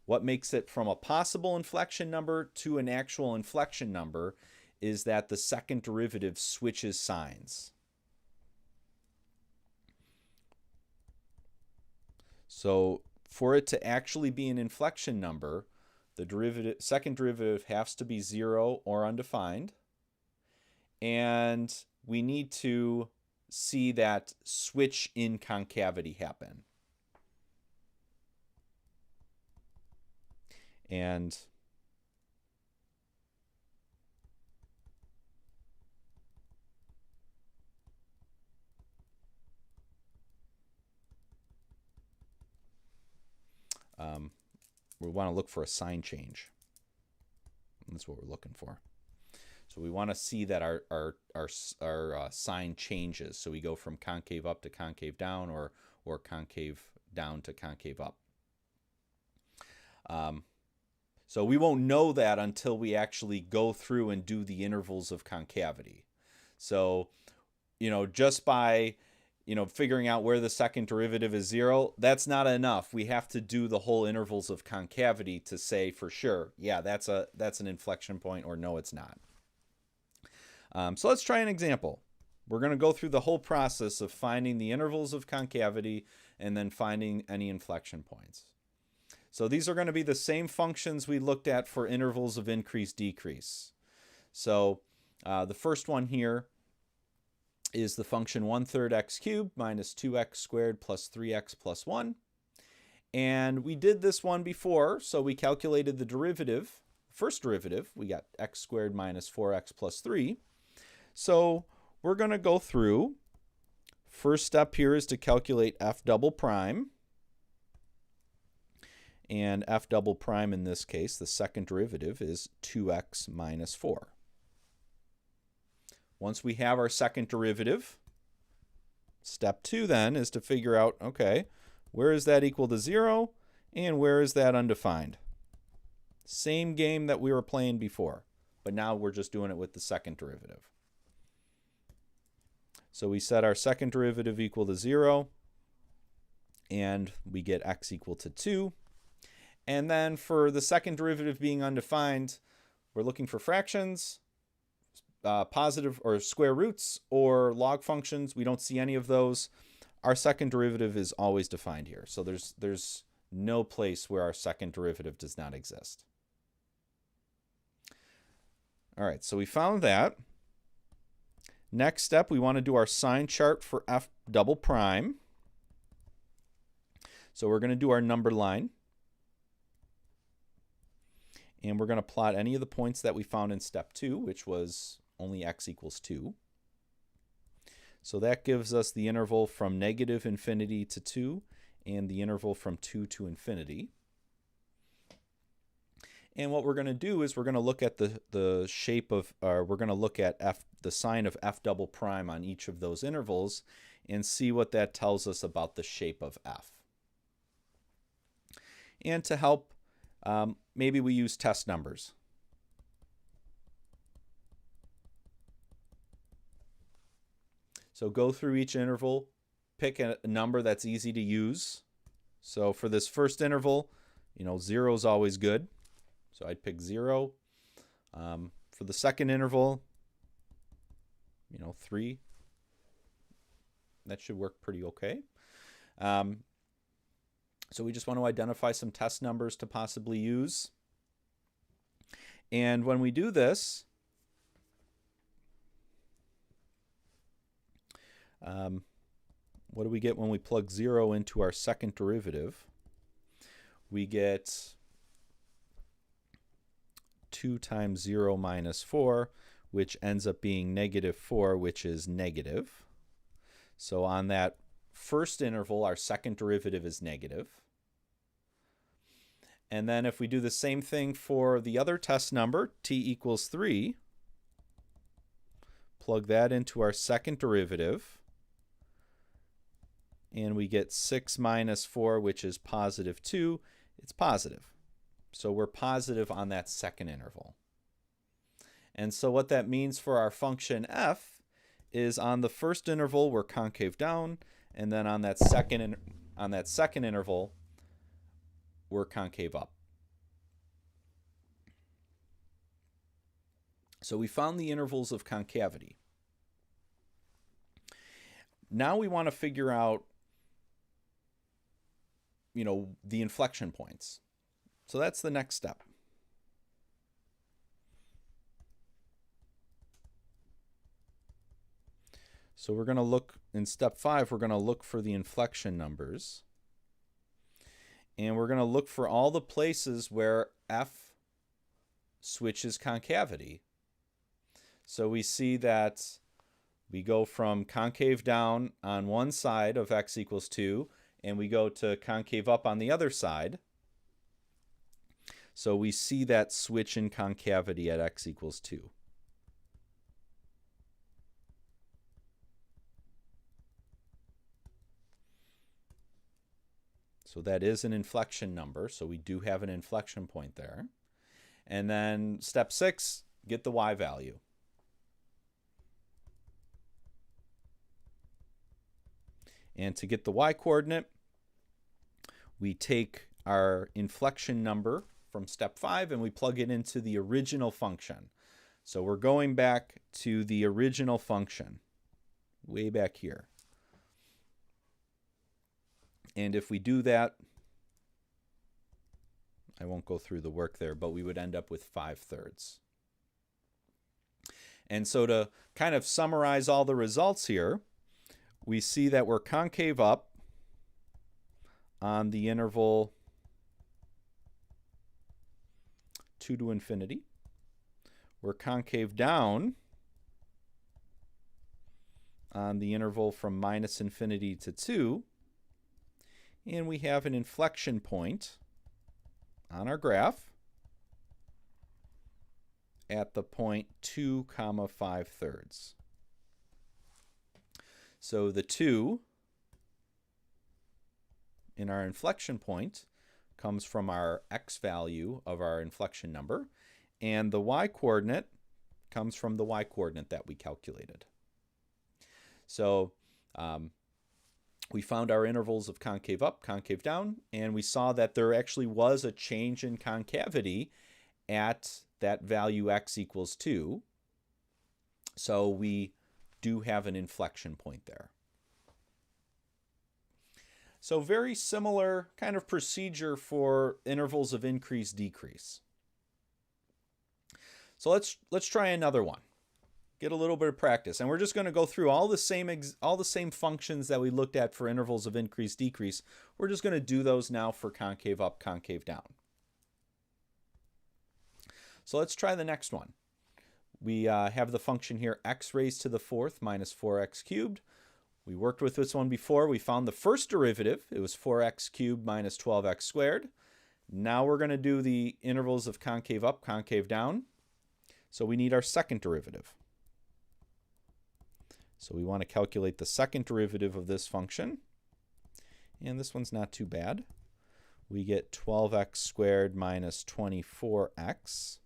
What makes it from a possible inflection number to an actual inflection number is that the second derivative switches signs. So for it to actually be an inflection number, the second derivative has to be 0 or undefined. And we need to see that switch in concavity happen. And we want to look for a sign change. That's what we're looking for. So we want to see that our sign changes. So we go from concave up to concave down, or concave down to concave up. So we won't know that until we actually go through and do the intervals of concavity. So, just by, figuring out where the second derivative is 0, that's not enough. We have to do the whole intervals of concavity to say for sure, yeah, that's an inflection point, or no, it's not. So let's try an example. We're going to go through the whole process of finding the intervals of concavity and then finding any inflection points. So these are going to be the same functions we looked at for intervals of increase-decrease. So the first one here is the function 1/3 x cubed minus 2x squared plus 3x plus 1. And we did this one before, so we calculated the derivative. First derivative, we got x squared minus 4x plus 3. So we're going to go through. First step here is to calculate f double prime. And f double prime in this case, the second derivative, is 2x minus 4. Once we have our second derivative, step 2 then is to figure out, okay, where is that equal to 0 and where is that undefined? Same game that we were playing before, but now we're just doing it with the second derivative. So we set our second derivative equal to 0, and we get x equal to 2. And then for the second derivative being undefined, we're looking for fractions. positive or square roots or log functions. We don't see any of those. Our second derivative is always defined here. So there's no place where our second derivative does not exist. All right, so we found that. Next step, we want to do our sign chart for f double prime. So we're going to do our number line. And we're going to plot any of the points that we found in step 2, which was only x equals 2. So that gives us the interval from negative infinity to 2 and the interval from 2 to infinity. And what we're going to do is we're going to look at the shape of, we're going to look at the sign of f double prime on each of those intervals and see what that tells us about the shape of f. And to help, maybe we use test numbers. So go through each interval, pick a number that's easy to use. So for this first interval, 0 is always good. So I'd pick 0. For the second interval, 3. That should work pretty okay. So we just want to identify some test numbers to possibly use. And when we do this, what do we get when we plug 0 into our second derivative? We get 2 times 0 minus 4, which ends up being negative 4, which is negative. So on that first interval, our second derivative is negative. And then if we do the same thing for the other test number, t equals 3, plug that into our second derivative, and we get 6 minus 4, which is positive 2. It's positive. So we're positive on that second interval. And so what that means for our function f is on the first interval, we're concave down, and then on that second interval, we're concave up. So we found the intervals of concavity. Now we want to figure out, the inflection points. So that's the next step. So we're going to look, in step 5, we're going to look for the inflection numbers. And we're going to look for all the places where f switches concavity. So we see that we go from concave down on one side of x equals 2, and we go to concave up on the other side. So we see that switch in concavity at x equals 2. So that is an inflection number, so we do have an inflection point there. And then step 6, get the y value. And to get the y coordinate, we take our inflection number from step 5 and we plug it into the original function. So we're going back to the original function, way back here. And if we do that, I won't go through the work there, but we would end up with 5/3. And so to kind of summarize all the results here, we see that we're concave up on the interval 2 to infinity. We're concave down on the interval from minus infinity to 2. And we have an inflection point on our graph at the point 2, 5/3. So the 2 in our inflection point comes from our x value of our inflection number, and the y coordinate comes from the y coordinate that we calculated. So we found our intervals of concave up, concave down, and we saw that there actually was a change in concavity at that value x equals 2. So we do have an inflection point there. So very similar kind of procedure for intervals of increase, decrease. So let's try another one. Get a little bit of practice, and we're just going to go through all the same functions that we looked at for intervals of increase, decrease. We're just going to do those now for concave up, concave down. So let's try the next one. We have the function here x raised to the fourth minus 4x cubed. We worked with this one before. We found the first derivative. It was 4x cubed minus 12x squared. Now we're going to do the intervals of concave up, concave down. So we need our second derivative. So we want to calculate the second derivative of this function. And this one's not too bad. We get 12x squared minus 24x.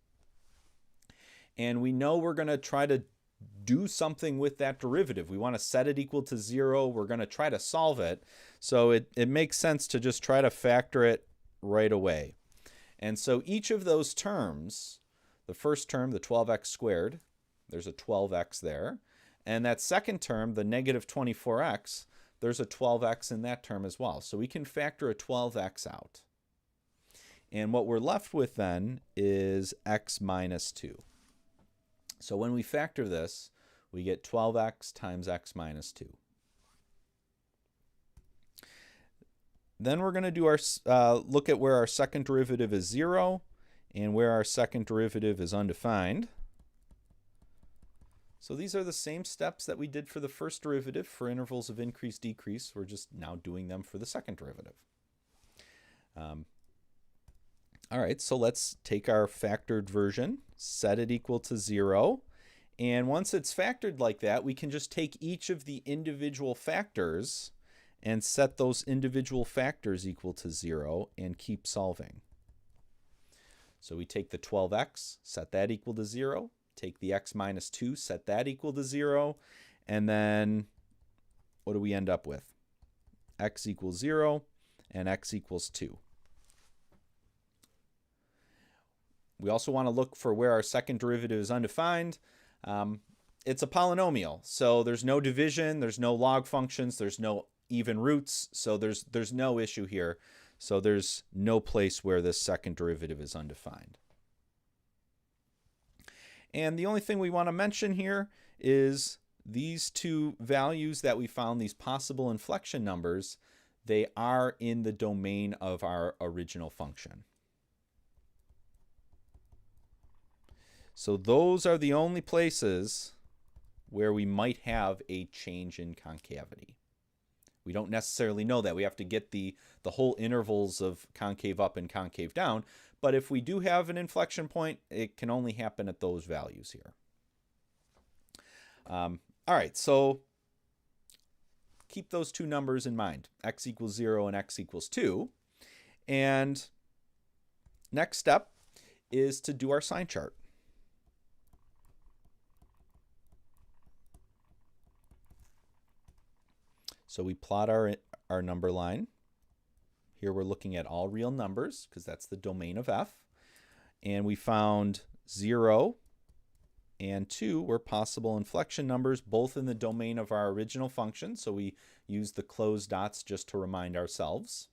And we know we're going to try to do something with that derivative. We want to set it equal to 0. We're going to try to solve it. So it makes sense to just try to factor it right away. And so each of those terms, the first term, the 12x squared, there's a 12x there. And that second term, the negative 24x, there's a 12x in that term as well. So we can factor a 12x out. And what we're left with then is x minus 2. So when we factor this, we get 12x times x minus 2. Then we're going to do our look at where our second derivative is 0 and where our second derivative is undefined. So these are the same steps that we did for the first derivative for intervals of increase, decrease. We're just now doing them for the second derivative. All right, so let's take our factored version, set it equal to 0. And once it's factored like that, we can just take each of the individual factors and set those individual factors equal to 0 and keep solving. So we take the 12x, set that equal to 0. Take the x minus 2, set that equal to 0. And then what do we end up with? X equals 0 and x equals 2. We also want to look for where our second derivative is undefined. It's a polynomial, so there's no division, there's no log functions, there's no even roots, so there's no issue here. So there's no place where this second derivative is undefined. And the only thing we want to mention here is these two values that we found, these possible inflection numbers, they are in the domain of our original function. So those are the only places where we might have a change in concavity. We don't necessarily know that. We have to get the whole intervals of concave up and concave down. But if we do have an inflection point, it can only happen at those values here. All right, so keep those two numbers in mind, x equals 0 and x equals 2. And next step is to do our sign chart. So we plot our number line. Here we're looking at all real numbers because that's the domain of f. And we found 0 and 2 were possible inflection numbers, both in the domain of our original function. So we use the closed dots just to remind ourselves.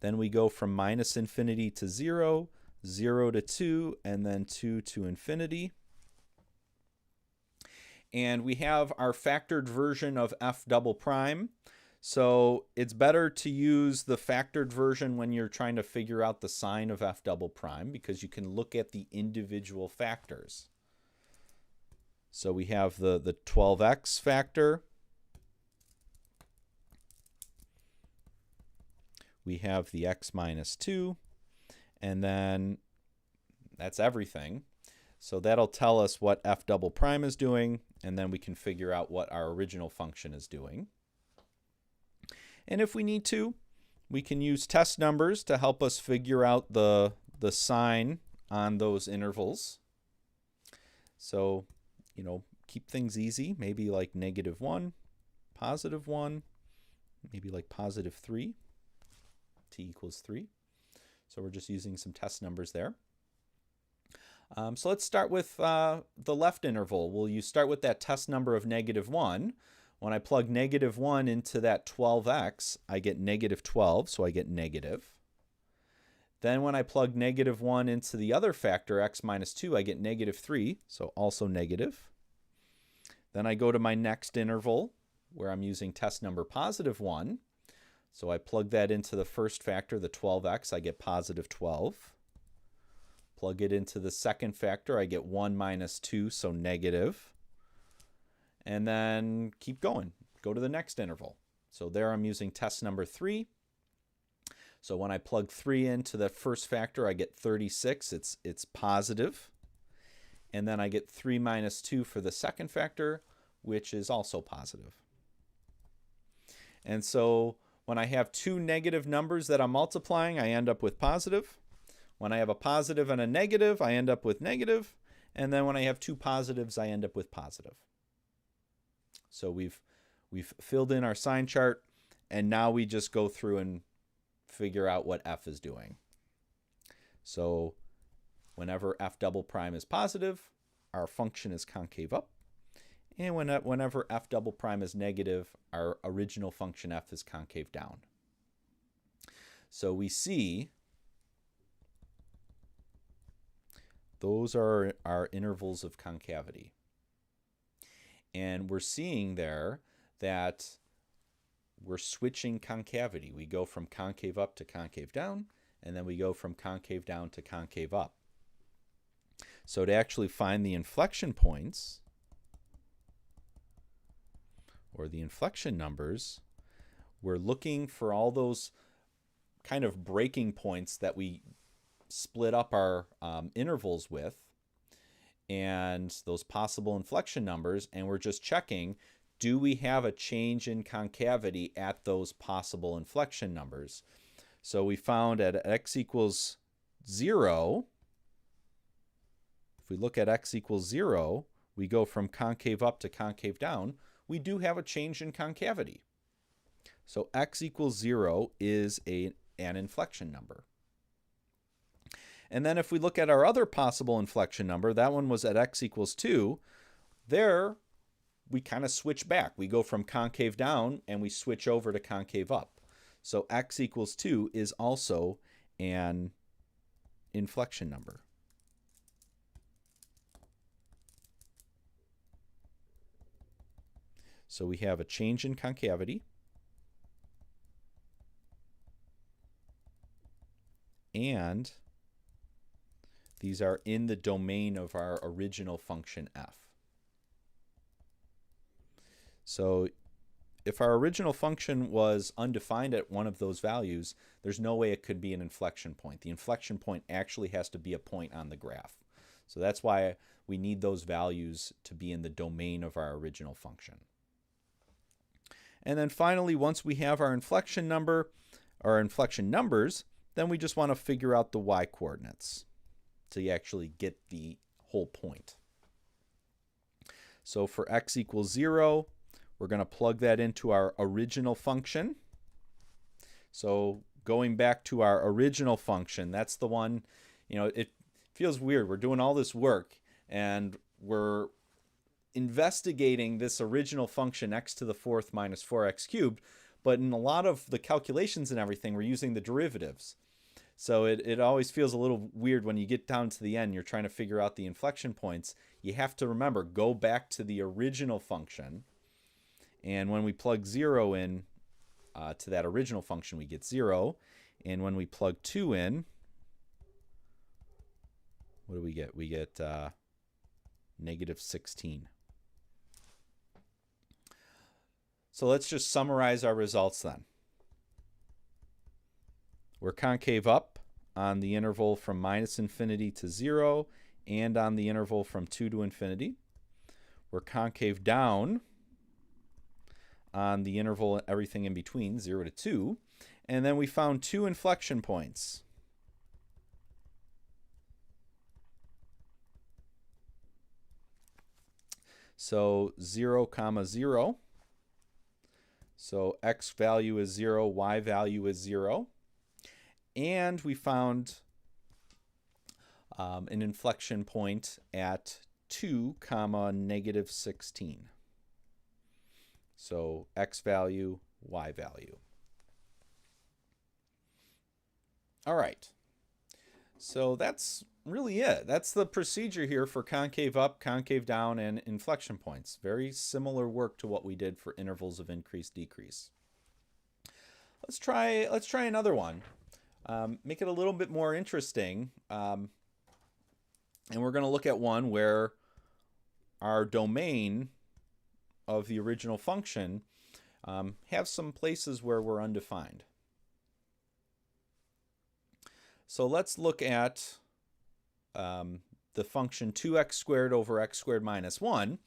Then we go from minus infinity to 0, 0 to 2, and then 2 to infinity. And we have our factored version of f double prime. So it's better to use the factored version when you're trying to figure out the sign of f double prime because you can look at the individual factors. So we have the 12x factor. We have the x minus 2. And then that's everything. So that'll tell us what f double prime is doing, and then we can figure out what our original function is doing. And if we need to, we can use test numbers to help us figure out the sign on those intervals. So, keep things easy, maybe like -1, +1, maybe like +3, t equals 3. So we're just using some test numbers there. So let's start with the left interval. We'll start with that test number of -1. When I plug -1 into that 12x, I get -12, so I get negative. Then when I plug -1 into the other factor, x minus 2, I get -3, so also negative. Then I go to my next interval, where I'm using test number +1. So I plug that into the first factor, the 12x, I get +12. Plug it into the second factor, I get 1 minus 2, so negative. And then keep going. Go to the next interval. So there I'm using test number 3. So when I plug 3 into the first factor, I get 36. It's positive. And then I get 3 minus 2 for the second factor, which is also positive. And so when I have two negative numbers that I'm multiplying, I end up with positive. When I have a positive and a negative, I end up with negative. And then when I have two positives, I end up with positive. So we've filled in our sign chart, and now we just go through and figure out what f is doing. So whenever f double prime is positive, our function is concave up. And whenever f double prime is negative, our original function f is concave down. So we see those are our intervals of concavity. And we're seeing there that we're switching concavity. We go from concave up to concave down, and then we go from concave down to concave up. So to actually find the inflection points, or the inflection numbers, we're looking for all those kind of breaking points that we split up our intervals with, and those possible inflection numbers, and we're just checking, do we have a change in concavity at those possible inflection numbers? So we found at x equals 0, if we look at x equals 0, we go from concave up to concave down, we do have a change in concavity. So x equals 0 is an inflection number. And then if we look at our other possible inflection number, that one was at x equals 2, there we kind of switch back. We go from concave down and we switch over to concave up. So x equals 2 is also an inflection number. So we have a change in concavity, and these are in the domain of our original function f. So if our original function was undefined at one of those values, there's no way it could be an inflection point. The inflection point actually has to be a point on the graph. So that's why we need those values to be in the domain of our original function. And then finally, once we have our inflection number, or inflection numbers, then we just want to figure out the y-coordinates to actually get the whole point. So for x equals 0, we're going to plug that into our original function. So going back to our original function, that's the one, it feels weird. We're doing all this work and we're investigating this original function x to the fourth minus 4x cubed, but in a lot of the calculations and everything, we're using the derivatives. So it always feels a little weird when you get down to the end, you're trying to figure out the inflection points. You have to remember, go back to the original function. And when we plug 0 in to that original function, we get 0. And when we plug 2 in, what do we get? We get negative 16. So let's just summarize our results then. We're concave up on the interval from minus infinity to 0 and on the interval from 2 to infinity. We're concave down on the interval, everything in between, 0 to 2. And then we found two inflection points. So 0, 0. So x value is 0, y value is 0. And we found an inflection point at 2 comma negative 16. So x value, y value. All right. So that's really it. That's the procedure here for concave up, concave down, and inflection points. Very similar work to what we did for intervals of increase, decrease. Let's try another one. Make it a little bit more interesting. And we're going to look at one where our domain of the original function have some places where we're undefined. So let's look at the function 2x squared over x squared minus 1.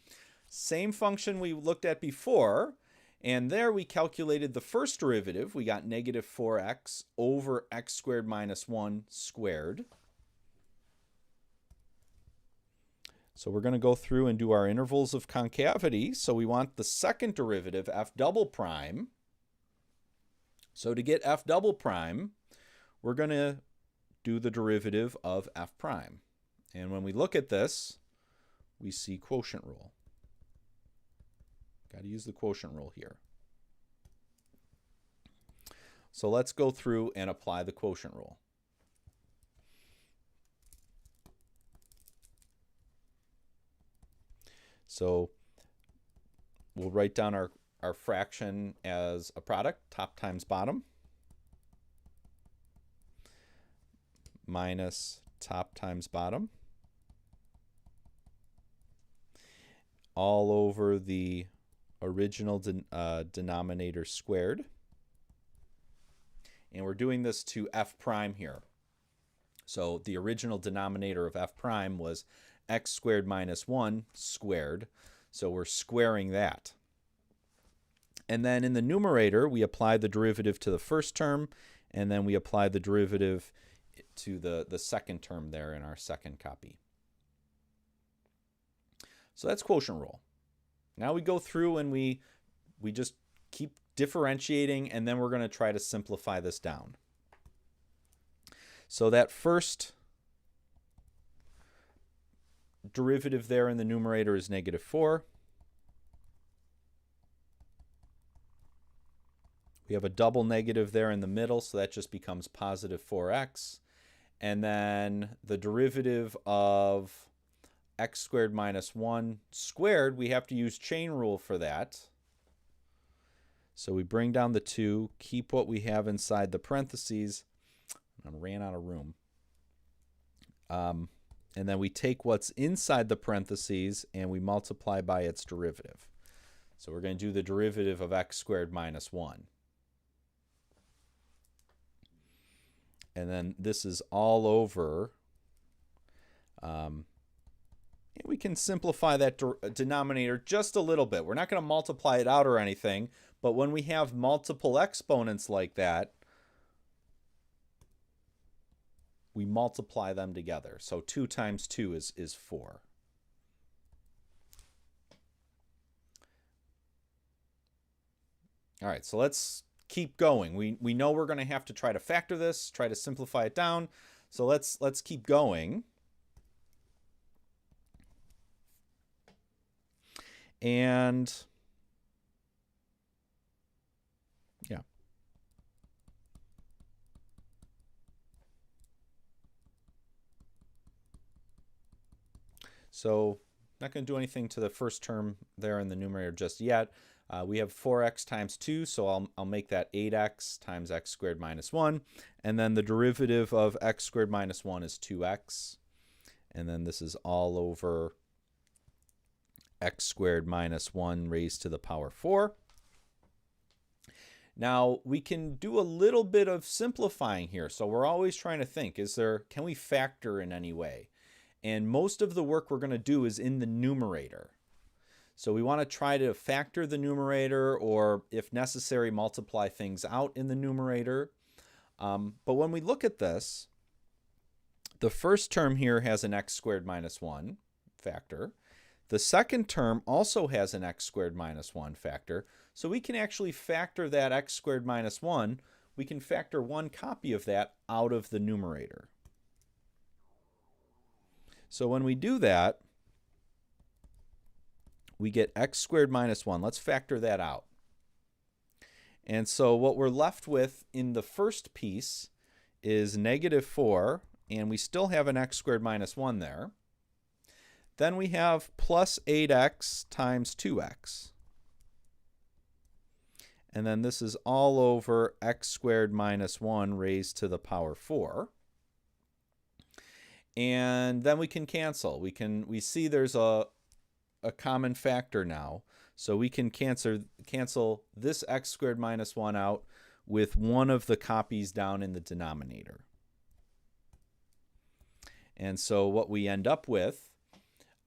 Same function we looked at before, and there we calculated the first derivative. We got negative 4x over x squared minus 1 squared. So we're going to go through and do our intervals of concavity. So we want the second derivative, f double prime. So to get f double prime, we're going to do the derivative of f prime. And when we look at this, we see quotient rule. Got to use the quotient rule here. So let's go through and apply the quotient rule. So we'll write down our fraction as a product, top times bottom, minus top times bottom, all over the original denominator squared. And we're doing this to f prime here. So the original denominator of f prime was x squared minus 1 squared. So we're squaring that. And then in the numerator, we apply the derivative to the first term, and then we apply the derivative to the second term there in our second copy. So that's quotient rule. Now we go through and we just keep differentiating, and then we're going to try to simplify this down. So that first derivative there in the numerator is negative 4. We have a double negative there in the middle, so that just becomes positive 4x. And then the derivative of x squared minus 1 squared, we have to use chain rule for that. So we bring down the 2, keep what we have inside the parentheses. I ran out of room. And then we take what's inside the parentheses and we multiply by its derivative. So we're going to do the derivative of x squared minus 1. And then this is all over. And we can simplify that denominator just a little bit. We're not going to multiply it out or anything, but when we have multiple exponents like that, we multiply them together. So 2 times 2 is 4. All right, so let's keep going. We know we're going to have to try to factor this, try to simplify it down. So let's keep going. And yeah. So not going to do anything to the first term there in the numerator just yet. We have 4x times 2, so I'll make that 8x times x squared minus 1. And then the derivative of x squared minus 1 is 2x. And then this is all over x squared minus 1 raised to the power 4. Now, we can do a little bit of simplifying here. So we're always trying to think, can we factor in any way? And most of the work we're going to do is in the numerator. So we want to try to factor the numerator, or if necessary, multiply things out in the numerator. But when we look at this, the first term here has an x squared minus 1 factor. The second term also has an x squared minus 1 factor. So we can actually factor that x squared minus 1. We can factor one copy of that out of the numerator. So when we do that, we get x squared minus 1. Let's factor that out. And so what we're left with in the first piece is negative 4, and we still have an x squared minus 1 there. Then we have plus 8x times 2x. And then this is all over x squared minus 1 raised to the power 4. And then we can cancel. We see there's a common factor now. So we can cancel this x squared minus 1 out with one of the copies down in the denominator. And so what we end up with,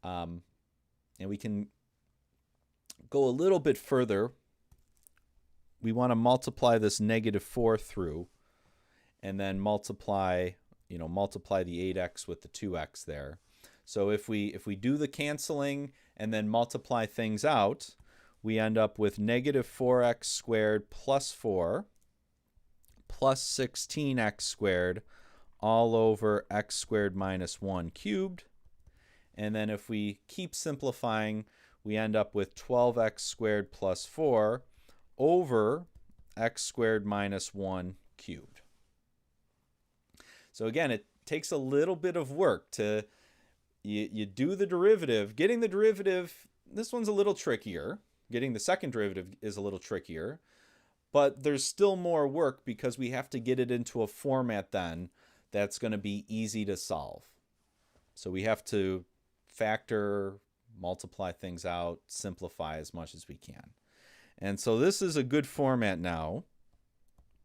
and we can go a little bit further, we want to multiply this negative 4 through, and then multiply the 8x with the 2x there. So if we do the canceling and then multiply things out, we end up with negative 4x squared plus 4 plus 16x squared all over x squared minus 1 cubed. And then if we keep simplifying, we end up with 12x squared plus 4 over x squared minus 1 cubed. So again, it takes a little bit of work to you do the derivative. Getting the derivative, this one's a little trickier. Getting the second derivative is a little trickier. But there's still more work because we have to get it into a format then that's going to be easy to solve. So we have to factor, multiply things out, simplify as much as we can. And so this is a good format now.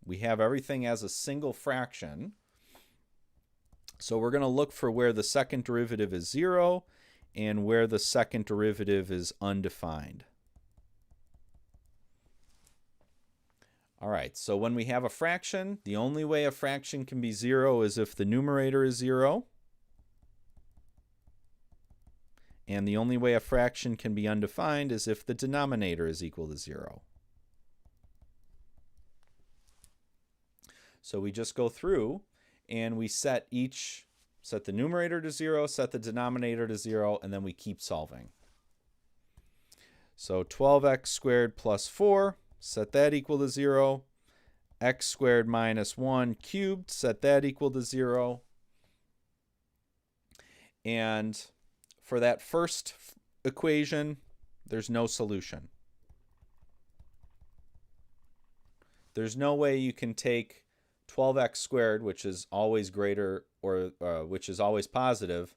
We have everything as a single fraction. So we're going to look for where the second derivative is 0 and where the second derivative is undefined. All right, so when we have a fraction, the only way a fraction can be 0 is if the numerator is 0. And the only way a fraction can be undefined is if the denominator is equal to 0. So we just go through and we set the numerator to 0, set the denominator to 0, and then we keep solving. So 12x squared plus 4, set that equal to 0. X squared minus 1 cubed, set that equal to 0. And for that first equation, there's no solution. There's no way you can take 12x squared, which is always greater or which is always positive,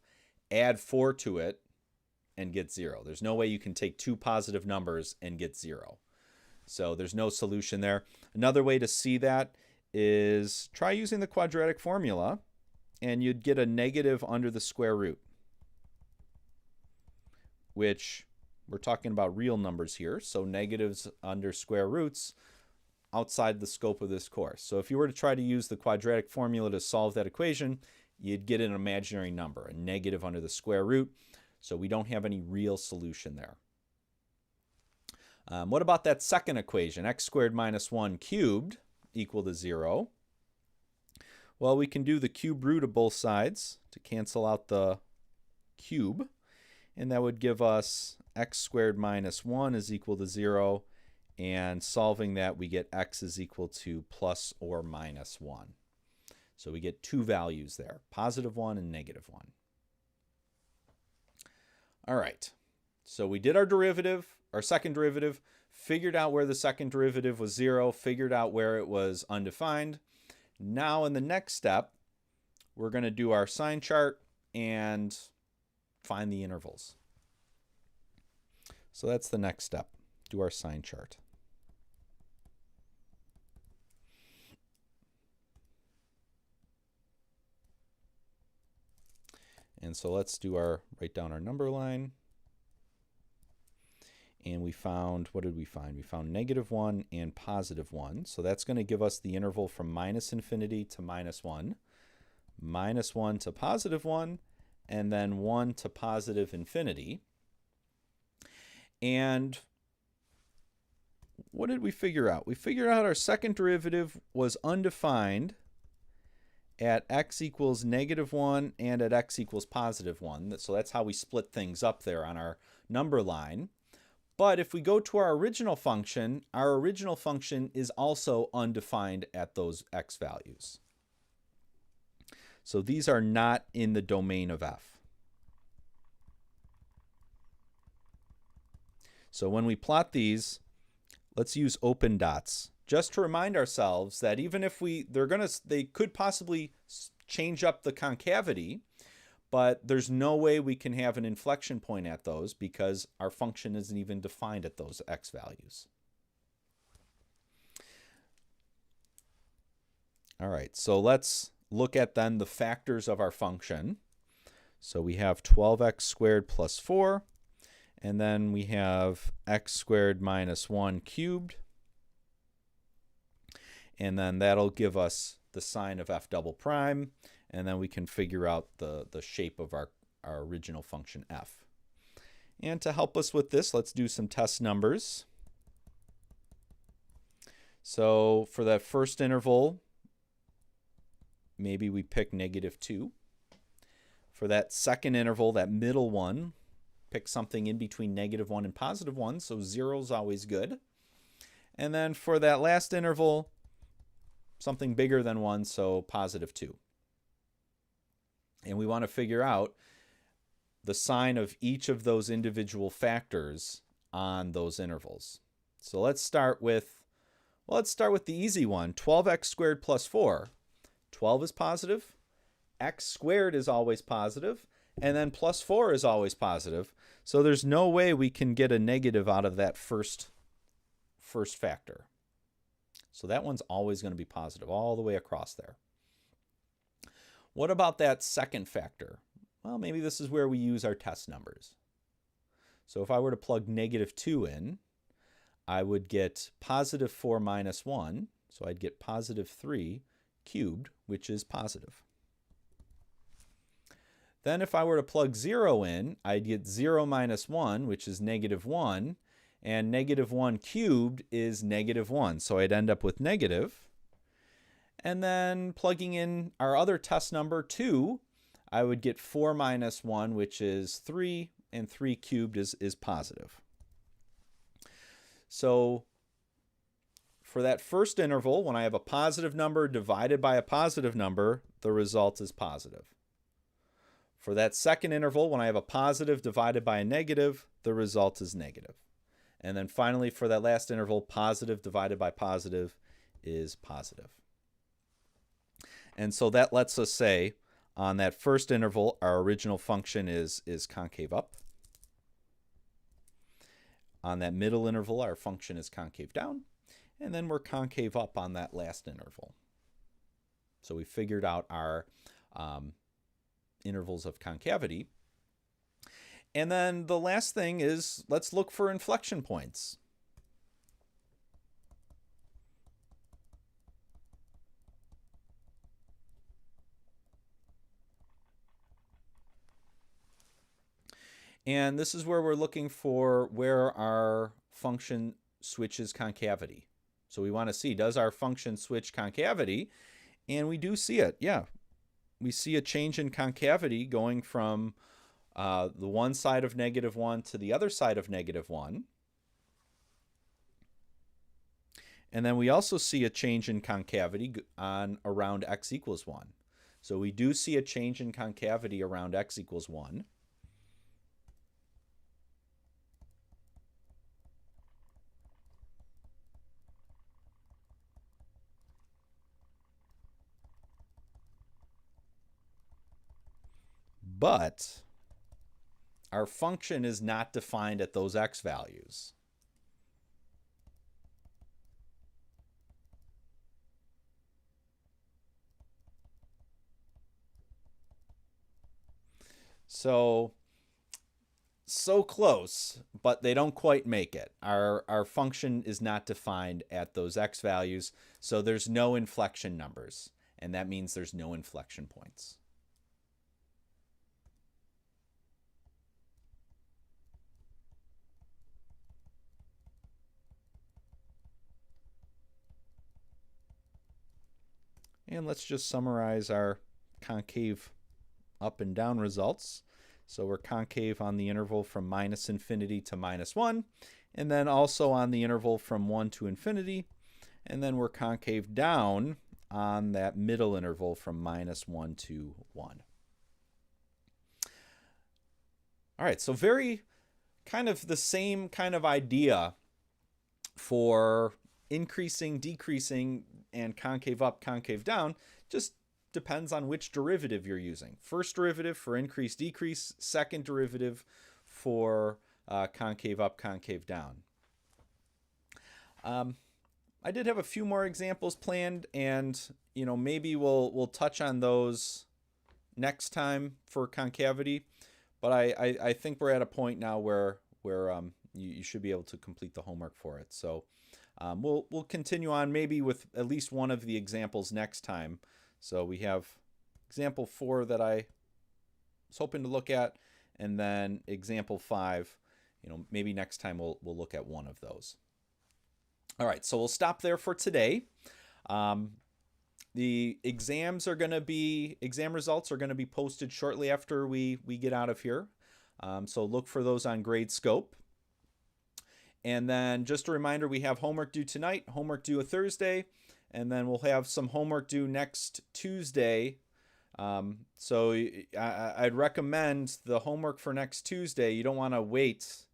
add 4 to it and get 0. There's no way you can take two positive numbers and get 0. So there's no solution there. Another way to see that is try using the quadratic formula, and you'd get a negative under the square root, which we're talking about real numbers here. So negatives under square roots outside the scope of this course. So if you were to try to use the quadratic formula to solve that equation, you'd get an imaginary number, a negative under the square root. So we don't have any real solution there. What about that second equation, x squared minus 1 cubed equal to 0? Well, we can do the cube root of both sides to cancel out the cube, and that would give us x squared minus 1 is equal to 0, and solving that we get x is equal to plus or minus 1. So we get two values there, positive 1 and negative 1. All right, so we did our derivative. Our second derivative, figured out where the second derivative was 0, figured out where it was undefined. Now in the next step, we're going to do our sign chart and find the intervals. So that's the next step, do our sign chart. And so let's write down our number line. And we found, what did we find? We found -1 and +1. So that's going to give us the interval from -infinity to -1, -1 to +1, and then 1 to +infinity. And what did we figure out? We figured out our second derivative was undefined, at x equals -1 and at x equals +1. So that's how we split things up there on our number line. But if we go to our original function is also undefined at those x values. So these are not in the domain of f. So when we plot these, let's use open dots, just to remind ourselves that even if they could possibly change up the concavity, but there's no way we can have an inflection point at those because our function isn't even defined at those x values. All right, so let's look at then the factors of our function. So we have 12x squared plus 4, and then we have x squared minus 1 cubed. And then that'll give us the sign of f double prime, and then we can figure out the shape of our original function f. And to help us with this, let's do some test numbers. So for that first interval, maybe we pick -2. For that second interval, that middle one, pick something in between -1 and +1, so 0 is always good. And then for that last interval, something bigger than 1, so +2. And we want to figure out the sign of each of those individual factors on those intervals. So let's start with the easy one, 12x squared plus 4. 12 is positive, x squared is always positive, and then plus 4 is always positive. So there's no way we can get a negative out of that first factor. So that one's always going to be positive all the way across there. What about that second factor? Well, maybe this is where we use our test numbers. So if I were to plug -2 in, I would get +4 minus 1. So I'd get +3 cubed, which is positive. Then if I were to plug 0 in, I'd get 0 minus 1, which is -1. And -1 cubed is -1. So I'd end up with negative. And then plugging in our other test number, 2, I would get 4 minus 1, which is 3, and 3 cubed is positive. So for that first interval, when I have a positive number divided by a positive number, the result is positive. For that second interval, when I have a positive divided by a negative, the result is negative. And then finally, for that last interval, positive divided by positive is positive. And so that lets us say on that first interval, our original function is concave up. On that middle interval, our function is concave down. And then we're concave up on that last interval. So we figured out our intervals of concavity. And then the last thing is, let's look for inflection points. And this is where we're looking for where our function switches concavity. So we want to see, does our function switch concavity? And we do see it, yeah. We see a change in concavity going from the one side of -1 to the other side of -1. And then we also see a change in concavity on around x equals 1. So we do see a change in concavity around x equals 1. But our function is not defined at those x values. So close, but they don't quite make it. Our function is not defined at those x values, so there's no inflection numbers, and that means there's no inflection points. And let's just summarize our concave up and down results. So we're concave on the interval from minus infinity to minus 1, and then also on the interval from 1 to infinity, and then we're concave down on that middle interval from minus 1 to 1. All right, so very kind of the same kind of idea for increasing, decreasing, and concave up, concave down, just depends on which derivative you're using. First derivative for increase, decrease, second derivative for concave up, concave down. I did have a few more examples planned, and maybe we'll touch on those next time for concavity. But I think we're at a point now where you should be able to complete the homework for it. So we'll continue on maybe with at least one of the examples next time. So we have example 4 that I was hoping to look at, and then example 5. Maybe next time we'll look at one of those. All right, so we'll stop there for today. The exam results are going to be posted shortly after we get out of here. So look for those on Gradescope. And then just a reminder, we have homework due tonight, homework due a Thursday, and then we'll have some homework due next Tuesday. So I'd recommend the homework for next Tuesday. You don't want to wait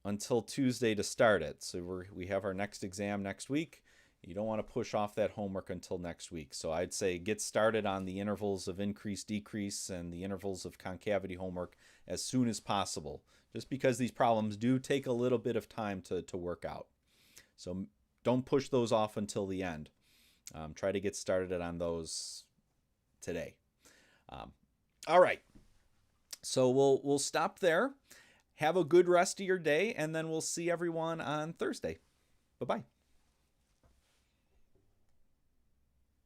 until Tuesday to start it. So we have our next exam next week. You don't want to push off that homework until next week. So I'd say get started on the intervals of increase, decrease, and the intervals of concavity homework as soon as possible, just because these problems do take a little bit of time to work out. So don't push those off until the end. Try to get started on those today. All right. So we'll stop there. Have a good rest of your day, and then we'll see everyone on Thursday. Bye-bye.